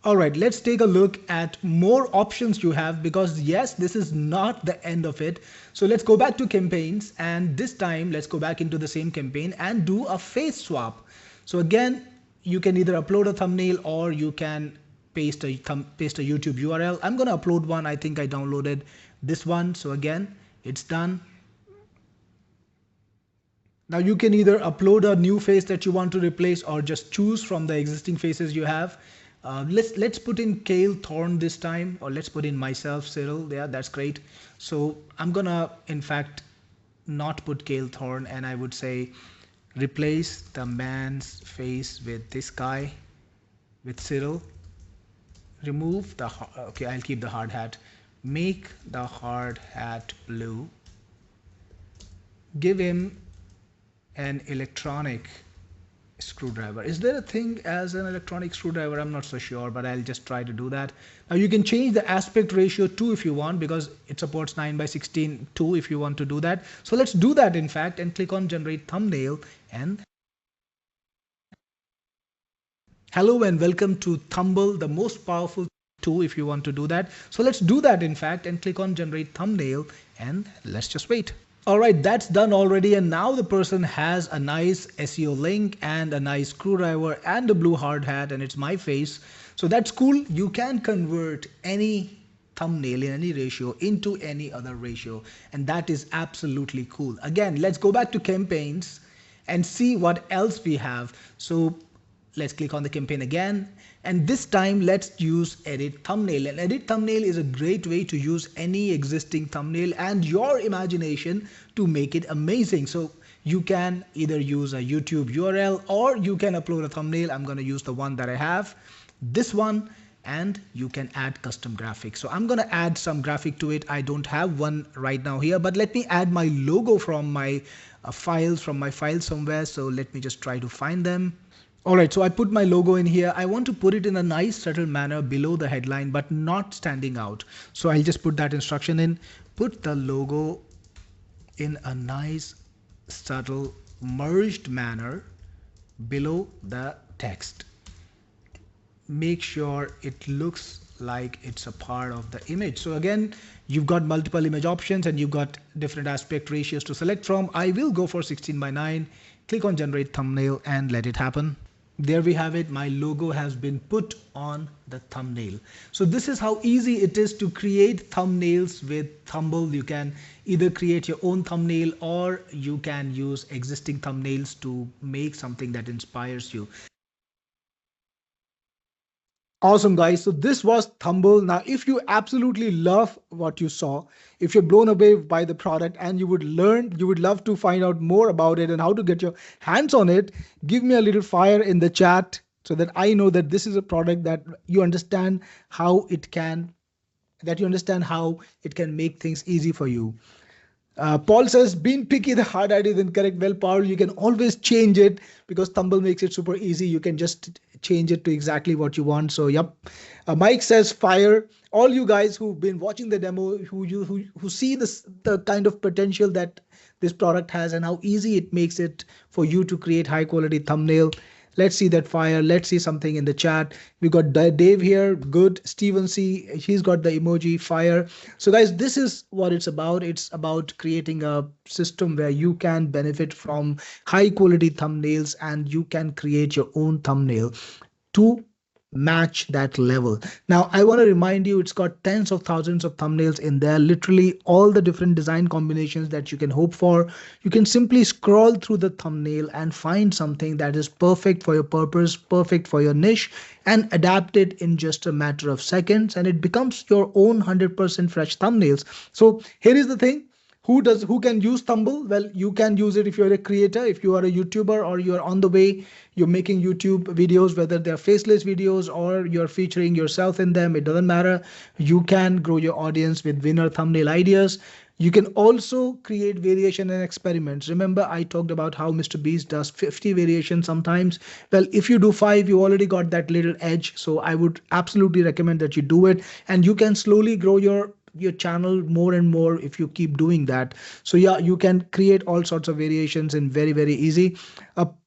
All right, let's take a look at more options you have, because yes, this is not the end of it. So let's go back to campaigns, and this time let's go back into the same campaign and do a face swap. So again, you can either upload a thumbnail or you can paste a YouTube URL. I'm going to upload one. I think I downloaded this one. So again, it's done. Now you can either upload a new face that you want to replace or just choose from the existing faces you have. Let's put in Kale Thorne this time, or let's put in myself, Cyril. Yeah, that's great. So I'm going to, in fact, not put Kale Thorne, and I would say replace the man's face with this guy, with Cyril. Remove the, okay, I'll keep the hard hat. Make the hard hat blue. Give him an electronic screwdriver. Is there a thing as an electronic screwdriver? I'm not so sure, but I'll just try to do that. Now you can change the aspect ratio too if you want, because it supports 9:16 too if you want to do that. So let's do that in fact, and click on generate thumbnail. And hello and welcome to Thumble, the most powerful tool if you want to do that. So let's do that in fact and click on generate thumbnail and let's just wait. All right, that's done already. And now the person has a nice SEO link and a nice screwdriver and a blue hard hat, and it's my face. So that's cool. You can convert any thumbnail in any ratio into any other ratio. And that is absolutely cool. Again, let's go back to campaigns and see what else we have. So let's click on the campaign again. And this time let's use edit thumbnail. And edit thumbnail is a great way to use any existing thumbnail and your imagination to make it amazing. So you can either use a YouTube URL or you can upload a thumbnail. I'm going to use the one that I have, this one, and you can add custom graphics. So I'm going to add some graphic to it. I don't have one right now here, but let me add my logo from my files, somewhere. So let me just try to find them. All right, so I put my logo in here. I want to put it in a nice subtle manner below the headline, but not standing out. So I'll just put that instruction in, put the logo in a nice subtle merged manner below the text. Make sure it looks like it's a part of the image. So again, you've got multiple image options and you've got different aspect ratios to select from. I will go for 16:9, click on generate thumbnail and let it happen. There we have it. My logo has been put on the thumbnail. So this is how easy it is to create thumbnails with Thumble. You can either create your own thumbnail or you can use existing thumbnails to make something that inspires you. Awesome, guys. So this was Thumble. Now, if you absolutely love what you saw, if you're blown away by the product and you would love to find out more about it and how to get your hands on it, give me a little fire in the chat so that I know that this is a product that you understand how it can, make things easy for you. Paul says, being picky, the hard idea is incorrect. Well, Paul, you can always change it because Thumble makes it super easy. You can just change it to exactly what you want. So, yep. Mike says, fire. All you guys who've been watching the demo, who see the kind of potential that this product has and how easy it makes it for you to create high quality thumbnail. Let's see that fire. Let's see something in the chat. We got Dave here. Good. Steven C. He's got the emoji fire. So guys, this is what it's about. It's about creating a system where you can benefit from high quality thumbnails and you can create your own thumbnail to match that level. Now, I want to remind you, it's got tens of thousands of thumbnails in there, literally all the different design combinations that you can hope for. You can simply scroll through the thumbnail and find something that is perfect for your purpose, perfect for your niche, and adapt it in just a matter of seconds. And it becomes your own 100% fresh thumbnails. So here is the thing. Who can use Thumble? Well, you can use it if you're a creator, if you are a YouTuber, or you're on the way, you're making YouTube videos, whether they're faceless videos or you're featuring yourself in them, it doesn't matter. You can grow your audience with winner thumbnail ideas. You can also create variation and experiments. Remember, I talked about how Mr. Beast does 50 variations sometimes. Well, if you do 5, you already got that little edge. So I would absolutely recommend that you do it, and you can slowly grow your channel more and more if you keep doing that. So yeah, you can create all sorts of variations in very easy.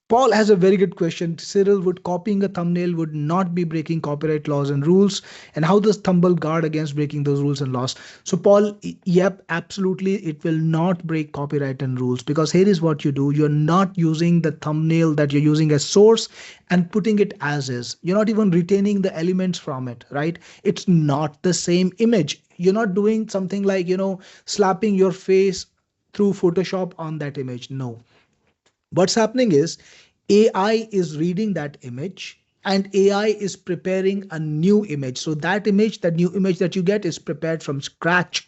Paul has a very good question. Cyril, would copying a thumbnail would not be breaking copyright laws and rules? And how does Thumble guard against breaking those rules and laws? So Paul, yep, absolutely. It will not break copyright and rules, because here is what you do. You're not using the thumbnail that you're using as source and putting it as is. You're not even retaining the elements from it, right? It's not the same image. You're not doing something like, slapping your face through Photoshop on that image. No. What's happening is AI is reading that image and AI is preparing a new image. So that new image that you get is prepared from scratch,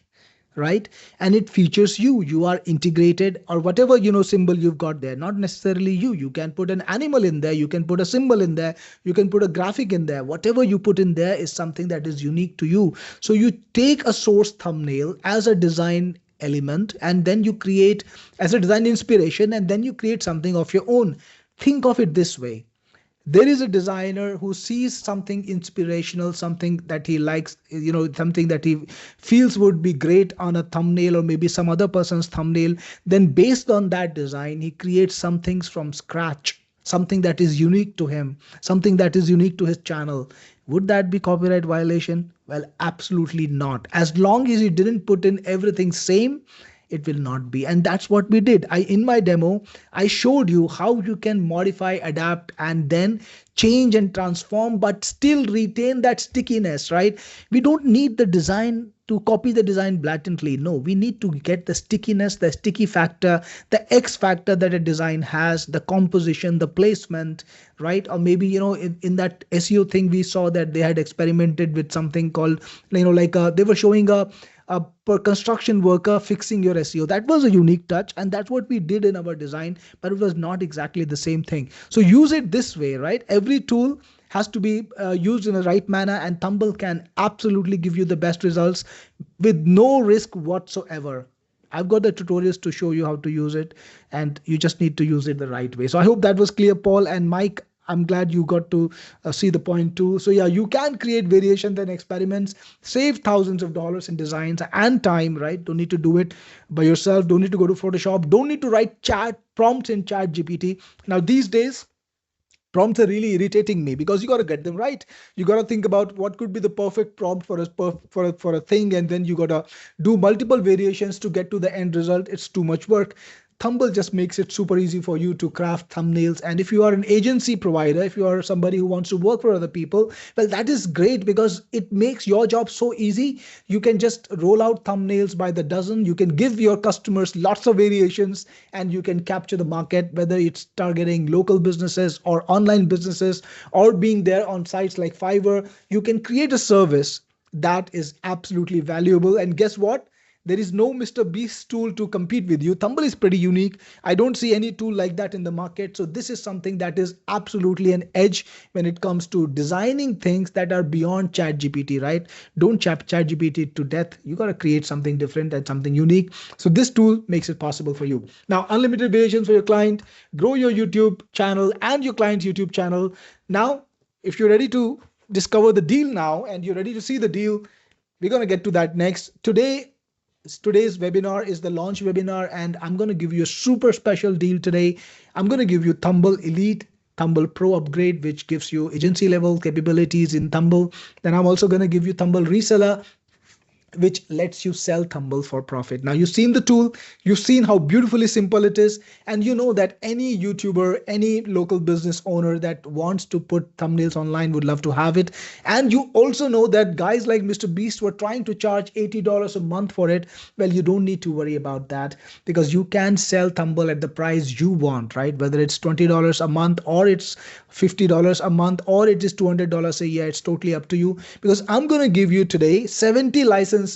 right? And it features you. You are integrated, or whatever, symbol you've got there. Not necessarily you. You can put an animal in there. You can put a symbol in there. You can put a graphic in there. Whatever you put in there is something that is unique to you. So you take a source thumbnail as a design element, and then you create as a design inspiration, and then you create something of your own. Think of it this way. There is a designer who sees something inspirational, something that he likes, something that he feels would be great on a thumbnail or maybe some other person's thumbnail. Then based on that design, he creates some things from scratch, something that is unique to him, something that is unique to his channel. Would that be copyright violation? Well, absolutely not. As long as you didn't put in everything same, it will not be. And that's what we did. In my demo, I showed you how you can modify, adapt, and then change and transform, but still retain that stickiness, right? We don't need the design to copy the design blatantly. No, we need to get the stickiness, the sticky factor, the X factor that a design has, the composition, the placement, right? Or maybe, in that SEO thing, we saw that they had experimented with something called, like they were showing a per construction worker fixing your SEO. That was a unique touch, and that's what we did in our design, but it was not exactly the same thing. So use it this way, right? Every tool has to be used in the right manner, and Thumble can absolutely give you the best results with no risk whatsoever. I've got the tutorials to show you how to use it, and you just need to use it the right way. So I hope that was clear, Paul and Mike. I'm glad you got to see the point too. So yeah, you can create variations and experiments, save thousands of dollars in designs and time, right? Don't need to do it by yourself. Don't need to go to Photoshop. Don't need to write chat prompts in Chat GPT. Now these days, prompts are really irritating me because you got to get them right. You got to think about what could be the perfect prompt for a thing, and then you got to do multiple variations to get to the end result. It's too much work. Thumble just makes it super easy for you to craft thumbnails. And if you are an agency provider, if you are somebody who wants to work for other people, well, that is great because it makes your job so easy. You can just roll out thumbnails by the dozen. You can give your customers lots of variations, and you can capture the market, whether it's targeting local businesses or online businesses or being there on sites like Fiverr. You can create a service that is absolutely valuable. And guess what? There is no Mr. Beast tool to compete with you. Thumble is pretty unique. I don't see any tool like that in the market. So this is something that is absolutely an edge when it comes to designing things that are beyond ChatGPT, right? Don't ChatGPT to death. You got to create something different and something unique. So this tool makes it possible for you. Now, unlimited variations for your client, grow your YouTube channel and your client's YouTube channel. Now, if you're ready to discover the deal now and you're ready to see the deal, we're going to get to that next. Today's webinar is the launch webinar, and I'm going to give you a super special deal today. I'm going to give you Thumble Elite, Thumble Pro upgrade, which gives you agency level capabilities in Thumble. Then I'm also going to give you Thumble Reseller, which lets you sell Thumble for profit. Now you've seen the tool, you've seen how beautifully simple it is, and you know that any YouTuber, any local business owner that wants to put thumbnails online would love to have it. And you also know that guys like Mr. Beast were trying to charge $80 a month for it. Well, you don't need to worry about that because you can sell Thumble at the price you want, right? Whether it's $20 a month or it's $50 a month or it is $200 a year, it's totally up to you, because I'm going to give you today 70 licenses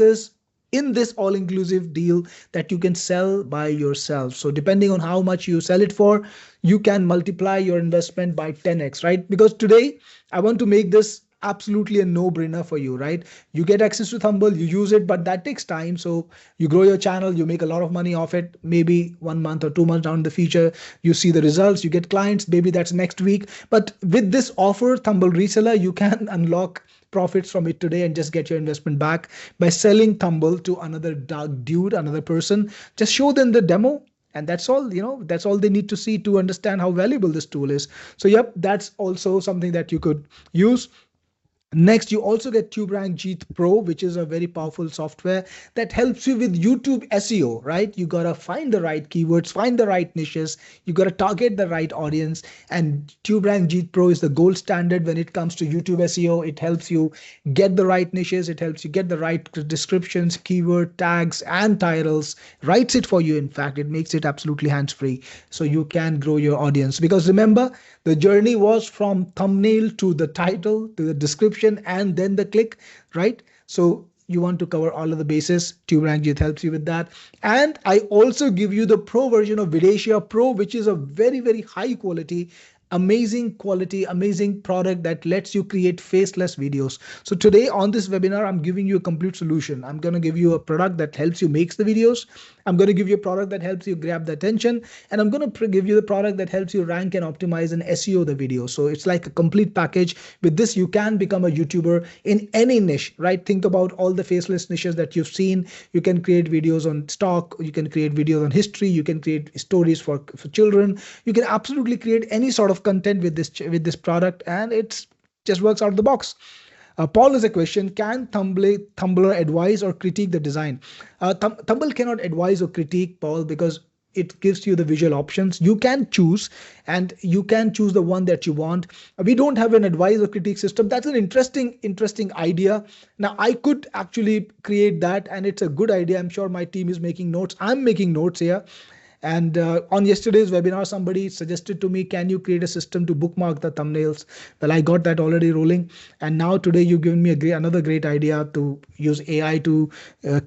in this all-inclusive deal that you can sell by yourself. So depending on how much you sell it for, you can multiply your investment by 10x, right? Because today I want to make this absolutely a no-brainer for you, right? You get access to Thumble, you use it, but that takes time. So you grow your channel, you make a lot of money off it. Maybe 1 month or 2 months down in the future, you see the results, you get clients, maybe that's next week. But with this offer, Thumble Reseller, you can unlock profits from it today and just get your investment back by selling Thumble to another dude, another person. Just show them the demo, and that's all, that's all they need to see to understand how valuable this tool is. So yep, that's also something that you could use. Next, you also get TubeRank Jeet Pro, which is a very powerful software that helps you with YouTube SEO, right? You got to find the right keywords, find the right niches. You got to target the right audience. And TubeRank Jeet Pro is the gold standard when it comes to YouTube SEO. It helps you get the right niches. It helps you get the right descriptions, keyword tags, and titles. Writes it for you. In fact, it makes it absolutely hands-free so you can grow your audience. Because remember, the journey was from thumbnail to the title to the description and then the click, right? So you want to cover all of the bases. TubeRank helps you with that. And I also give you the pro version of Vidashia Pro, which is a very, very high quality, amazing quality, amazing product that lets you create faceless videos. So today on this webinar, I'm giving you a complete solution. I'm going to give you a product that helps you make the videos. I'm going to give you a product that helps you grab the attention. And I'm going to give you the product that helps you rank and optimize and SEO the video. So it's like a complete package. With this, you can become a YouTuber in any niche, right? Think about all the faceless niches that you've seen. You can create videos on stock. You can create videos on history. You can create stories for children. You can absolutely create any sort of content with this product, and it just works out of the box. Paul has a question: can Tumblr advise or critique the design? Thumble cannot advise or critique, Paul, because it gives you the visual options. You can choose, and you can choose the one that you want. We don't have an advice or critique system. That's an interesting idea. Now I could actually create that, and it's a good idea. I'm sure my team is making notes. I'm making notes here. And on yesterday's webinar, somebody suggested to me, can you create a system to bookmark the thumbnails? Well, I got that already rolling. And now today you've given me another great idea to use AI to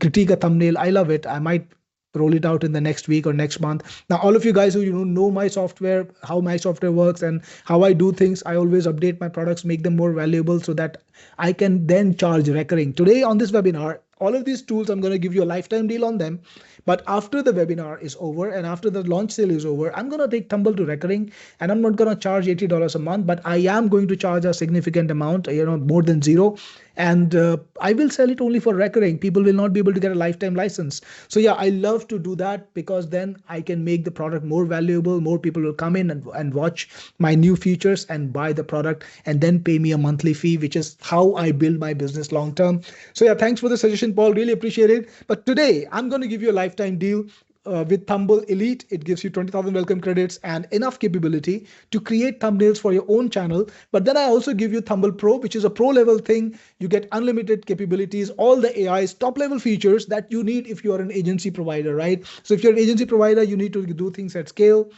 critique a thumbnail. I love it. I might roll it out in the next week or next month. Now, all of you guys who know my software, how my software works and how I do things, I always update my products, make them more valuable so that I can then charge recurring. Today on this webinar, all of these tools, I'm going to give you a lifetime deal on them. But after the webinar is over and after the launch sale is over, I'm going to take Thumble to recurring, and I'm not going to charge $80 a month, but I am going to charge a significant amount, more than zero. And I will sell it only for recurring. People will not be able to get a lifetime license. So yeah, I love to do that because then I can make the product more valuable. More people will come in and watch my new features and buy the product and then pay me a monthly fee, which is how I build my business long term. So yeah, thanks for the suggestion, Paul. Really appreciate it. But today I'm going to give you a lifetime deal. With Thumble Elite, it gives you 20,000 welcome credits and enough capability to create thumbnails for your own channel. But then I also give you Thumble Pro, which is a pro level thing. You get unlimited capabilities, all the AIs, top level features that you need if you are an agency provider, right? So if you're an agency provider, you need to do things at scale.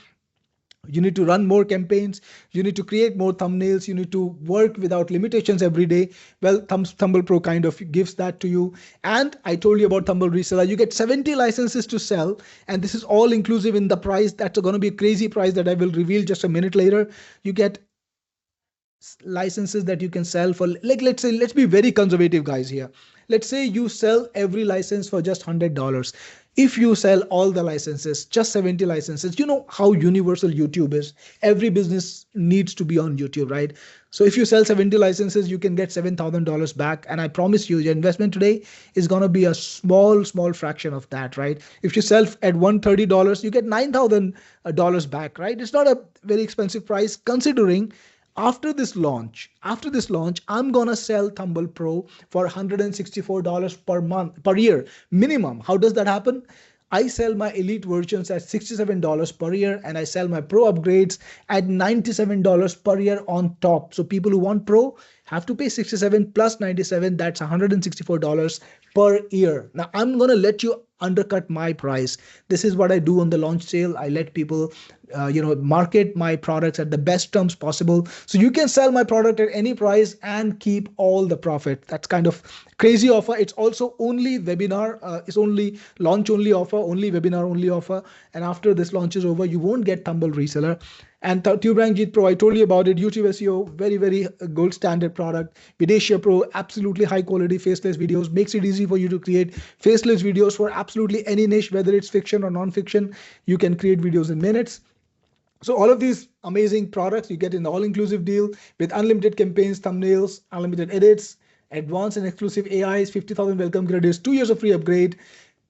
You need to run more campaigns. You need to create more thumbnails. You need to work without limitations every day. Well, Thumble Pro kind of gives that to you. And I told you about Thumble Reseller. You get 70 licenses to sell. And this is all inclusive in the price. That's going to be a crazy price that I will reveal just a minute later. You get licenses that you can sell for, like, let's be very conservative guys here. Let's say you sell every license for just $100. If you sell all the licenses, just 70 licenses, you know how universal YouTube is. Every business needs to be on YouTube, right? So if you sell 70 licenses, you can get $7,000 back. And I promise you, your investment today is going to be a small fraction of that, right? If you sell at $130, you get $9,000 back, right? It's not a very expensive price considering after this launch, I'm going to sell Thumble Pro for $164 per year minimum. How does that happen? I sell my elite versions at $67 per year, and I sell my pro upgrades at $97 per year on top. So people who want pro have to pay $67 plus $97. That's $164 per year. Now I'm going to let you undercut my price. This is what I do on the launch sale. I let people market my products at the best terms possible. So you can sell my product at any price and keep all the profit. That's kind of crazy offer. It's also only webinar, it's only launch only offer, only webinar only offer. And after this launch is over, you won't get Thumble Reseller. And TubeRank Jeet Pro, I told you about it. YouTube SEO, very gold standard product. Videcia Pro, absolutely high quality faceless videos. Makes it easy for you to create faceless videos for absolutely any niche, whether it's fiction or non-fiction. You can create videos in minutes. So all of these amazing products you get in the all-inclusive deal with unlimited campaigns, thumbnails, unlimited edits, advanced and exclusive AIs, 50,000 welcome credits, 2 years of free upgrade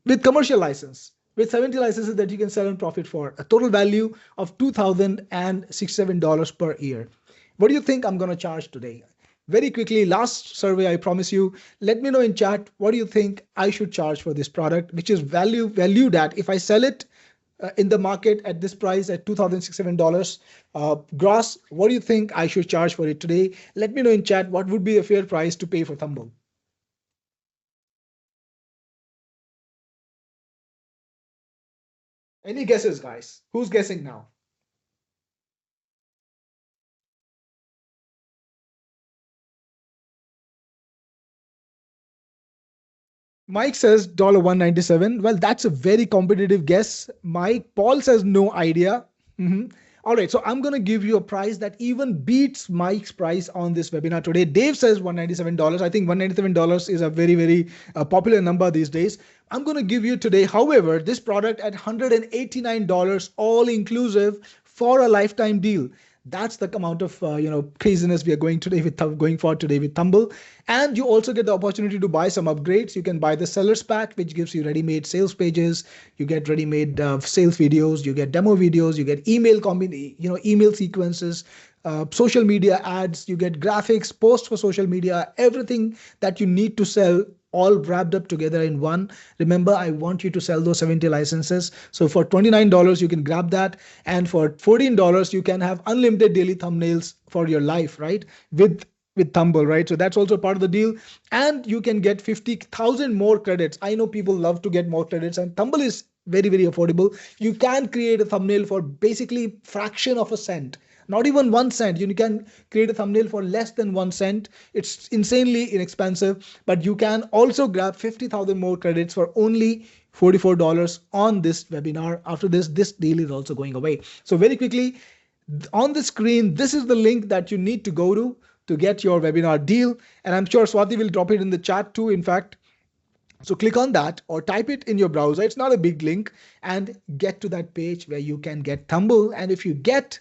with commercial license, with 70 licenses that you can sell and profit for, a total value of $2,067 per year. What do you think I'm going to charge today? Very quickly, last survey, I promise you. Let me know in chat, what do you think I should charge for this product, which is valued at, if I sell it in the market at this price at $2,067 gross, what do you think I should charge for it today? Let me know in chat what would be a fair price to pay for Thumble. Any guesses, guys? Who's guessing now? Mike says $197. Well, that's a very competitive guess. Mike, Paul says no idea. All right, so I'm going to give you a price that even beats Mike's price on this webinar today. Dave says $197. I think $197 is a very popular number these days. I'm going to give you today, however, this product at $189 all inclusive for a lifetime deal. That's the amount of craziness we are going forward today with Thumble. And you also get the opportunity to buy some upgrades. You can buy the sellers pack, which gives you ready-made sales pages. You get ready-made sales videos. You get demo videos. You get email sequences, social media ads. You get graphics, posts for social media, everything that you need to sell all wrapped up together in one. Remember, I want you to sell those 70 licenses. So for $29, you can grab that. And for $14, you can have unlimited daily thumbnails for your life, right? With Thumble, right? So that's also part of the deal. And you can get 50,000 more credits. I know people love to get more credits, and Thumble is very, very affordable. You can create a thumbnail for basically fraction of a cent. Not even 1 cent. You can create a thumbnail for less than 1 cent. It's insanely inexpensive, but you can also grab 50,000 more credits for only $44 on this webinar. After this deal is also going away. So very quickly, on the screen, this is the link that you need to go to get your webinar deal. And I'm sure Swati will drop it in the chat too, in fact. So click on that or type it in your browser. It's not a big link, and get to that page where you can get Thumble. And if you get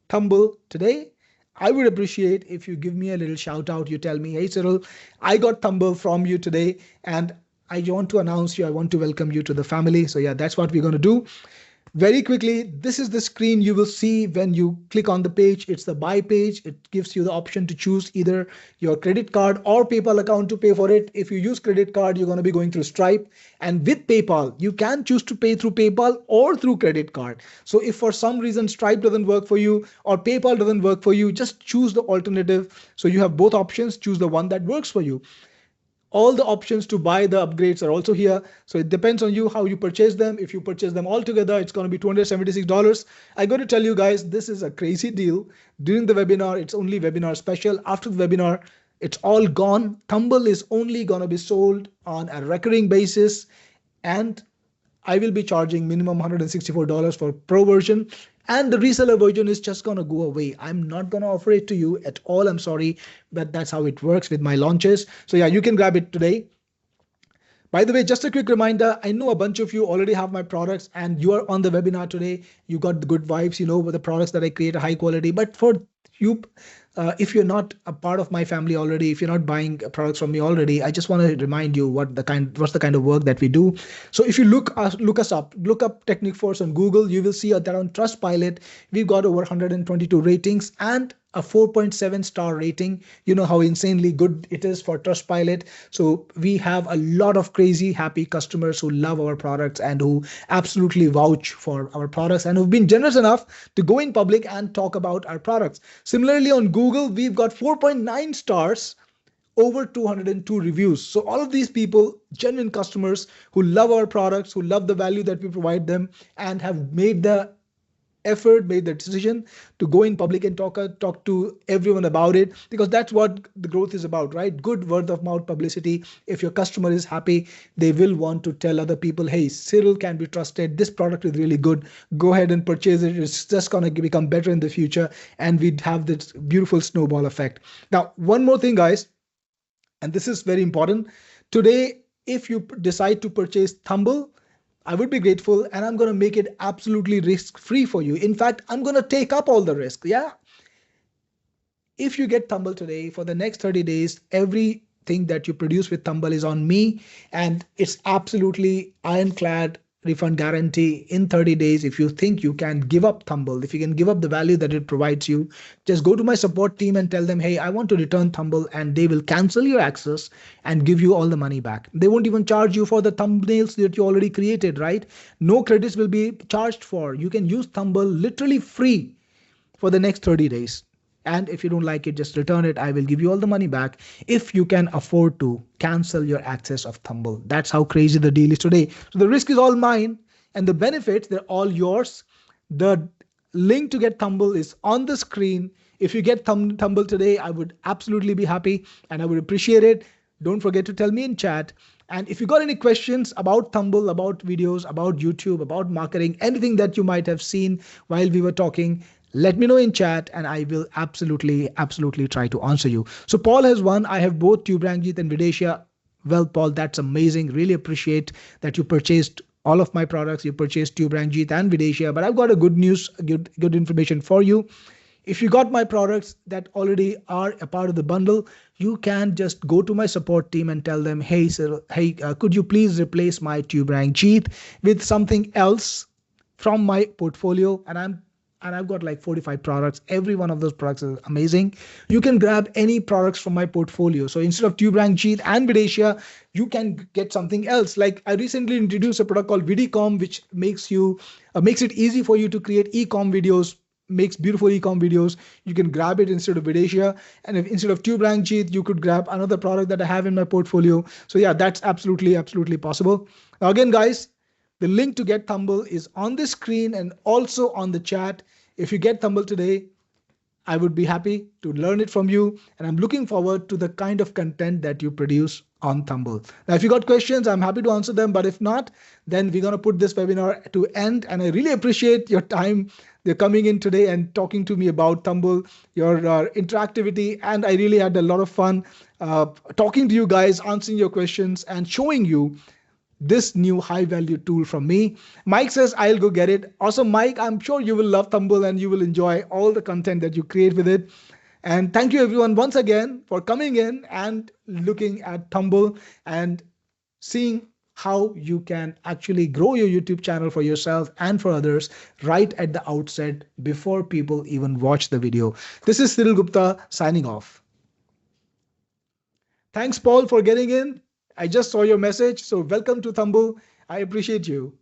Thumble today, I would appreciate if you give me a little shout out. You tell me, hey Cyril, I got Thumble from you today, and I want to announce you. I want to welcome you to the family. So yeah, that's what we're going to do. Very quickly, this is the screen you will see when you click on the page. It's the buy page. It gives you the option to choose either your credit card or PayPal account to pay for it. If you use credit card, you're going to be going through Stripe. And with PayPal, you can choose to pay through PayPal or through credit card. So if for some reason Stripe doesn't work for you or PayPal doesn't work for you, just choose the alternative. So you have both options. Choose the one that works for you. All the options to buy the upgrades are also here. So it depends on you how you purchase them. If you purchase them all together, it's going to be $276. I'm going to tell you guys, this is a crazy deal. During the webinar, it's only webinar special. After the webinar, it's all gone. Thumble is only going to be sold on a recurring basis. And I will be charging minimum $164 for pro version. And the reseller version is just going to go away. I'm not going to offer it to you at all. I'm sorry, but that's how it works with my launches. So yeah, you can grab it today. By the way, just a quick reminder, I know a bunch of you already have my products and you are on the webinar today. You got the good vibes, you know, with the products that I create are high quality. But for you, if you're not a part of my family already, if you're not buying products from me already, I just want to remind you what's the kind of work that we do. So if you look us up, look up Technic Force on Google, you will see that on Trustpilot, we've got over 122 ratings and a 4.7 star rating. You know how insanely good it is for Trustpilot. So we have a lot of crazy happy customers who love our products and who absolutely vouch for our products and who've been generous enough to go in public and talk about our products. Similarly, on Google, we've got 4.9 stars, over 202 reviews. So all of these people, genuine customers who love our products, who love the value that we provide them, and have made the effort, made the decision to go in public and talk to everyone about it, because that's what the growth is about, right? Good word of mouth publicity. If your customer is happy, they will want to tell other people, hey, Cyril can be trusted. This product is really good. Go ahead and purchase it. It's just going to become better in the future. And we'd have this beautiful snowball effect. Now, one more thing, guys, and this is very important. Today, if you decide to purchase Thumble, I would be grateful, and I'm going to make it absolutely risk-free for you. In fact, I'm going to take up all the risk. Yeah. If you get Thumble today, for the next 30 days, everything that you produce with Thumble is on me, and it's absolutely ironclad refund guarantee in 30 days. If you think you can give up Thumble, if you can give up the value that it provides you, just go to my support team and tell them, hey, I want to return Thumble, and they will cancel your access and give you all the money back. They won't even charge you for the thumbnails that you already created, right? No credits will be charged for. You can use Thumble literally free for the next 30 days. And if you don't like it, just return it. I will give you all the money back if you can afford to cancel your access of Thumble. That's how crazy the deal is today. So the risk is all mine and the benefits, they're all yours. The link to get Thumble is on the screen. If you get Thumble today, I would absolutely be happy and I would appreciate it. Don't forget to tell me in chat. And if you got any questions about Thumble, about videos, about YouTube, about marketing, anything that you might have seen while we were talking, let me know in chat and I will absolutely try to answer you. So Paul has won. I have both TubeRank, Jeet and Videsia. Well, Paul, that's amazing. Really appreciate that you purchased all of my products. You purchased TubeRank, Jeet and Videsia. But I've got a good news, good information for you. If you got my products that already are a part of the bundle, you can just go to my support team and tell them, hey, sir, hey, could you please replace my TubeRank, Jeet with something else from my portfolio? And and I've got like 45 products. Every one of those products is amazing. You can grab any products from my portfolio. So instead of TubeRank, Jeet, and Videsia, you can get something else. Like I recently introduced a product called Vidicom, which makes it easy for you to create e-com videos, makes beautiful e-com videos. You can grab it instead of Videsia. And if instead of TubeRank, Jeet, you could grab another product that I have in my portfolio. So yeah, that's absolutely possible. Now again, guys, the link to get Thumble is on the screen and also on the chat. If you get Thumble today, I would be happy to learn it from you. And I'm looking forward to the kind of content that you produce on Thumble. Now, if you got questions, I'm happy to answer them. But if not, then we're going to put this webinar to end. And I really appreciate your time. They're coming in today and talking to me about Thumble, your interactivity. And I really had a lot of fun talking to you guys, answering your questions, and showing you this new high value tool from me. Mike says, I'll go get it. Awesome, Mike. I'm sure you will love Thumble and you will enjoy all the content that you create with it. And thank you, everyone, once again for coming in and looking at Thumble and seeing how you can actually grow your YouTube channel for yourself and for others right at the outset before people even watch the video. This is Cyril Gupta signing off. Thanks, Paul, for getting in. I just saw your message. So welcome to Thumble. I appreciate you.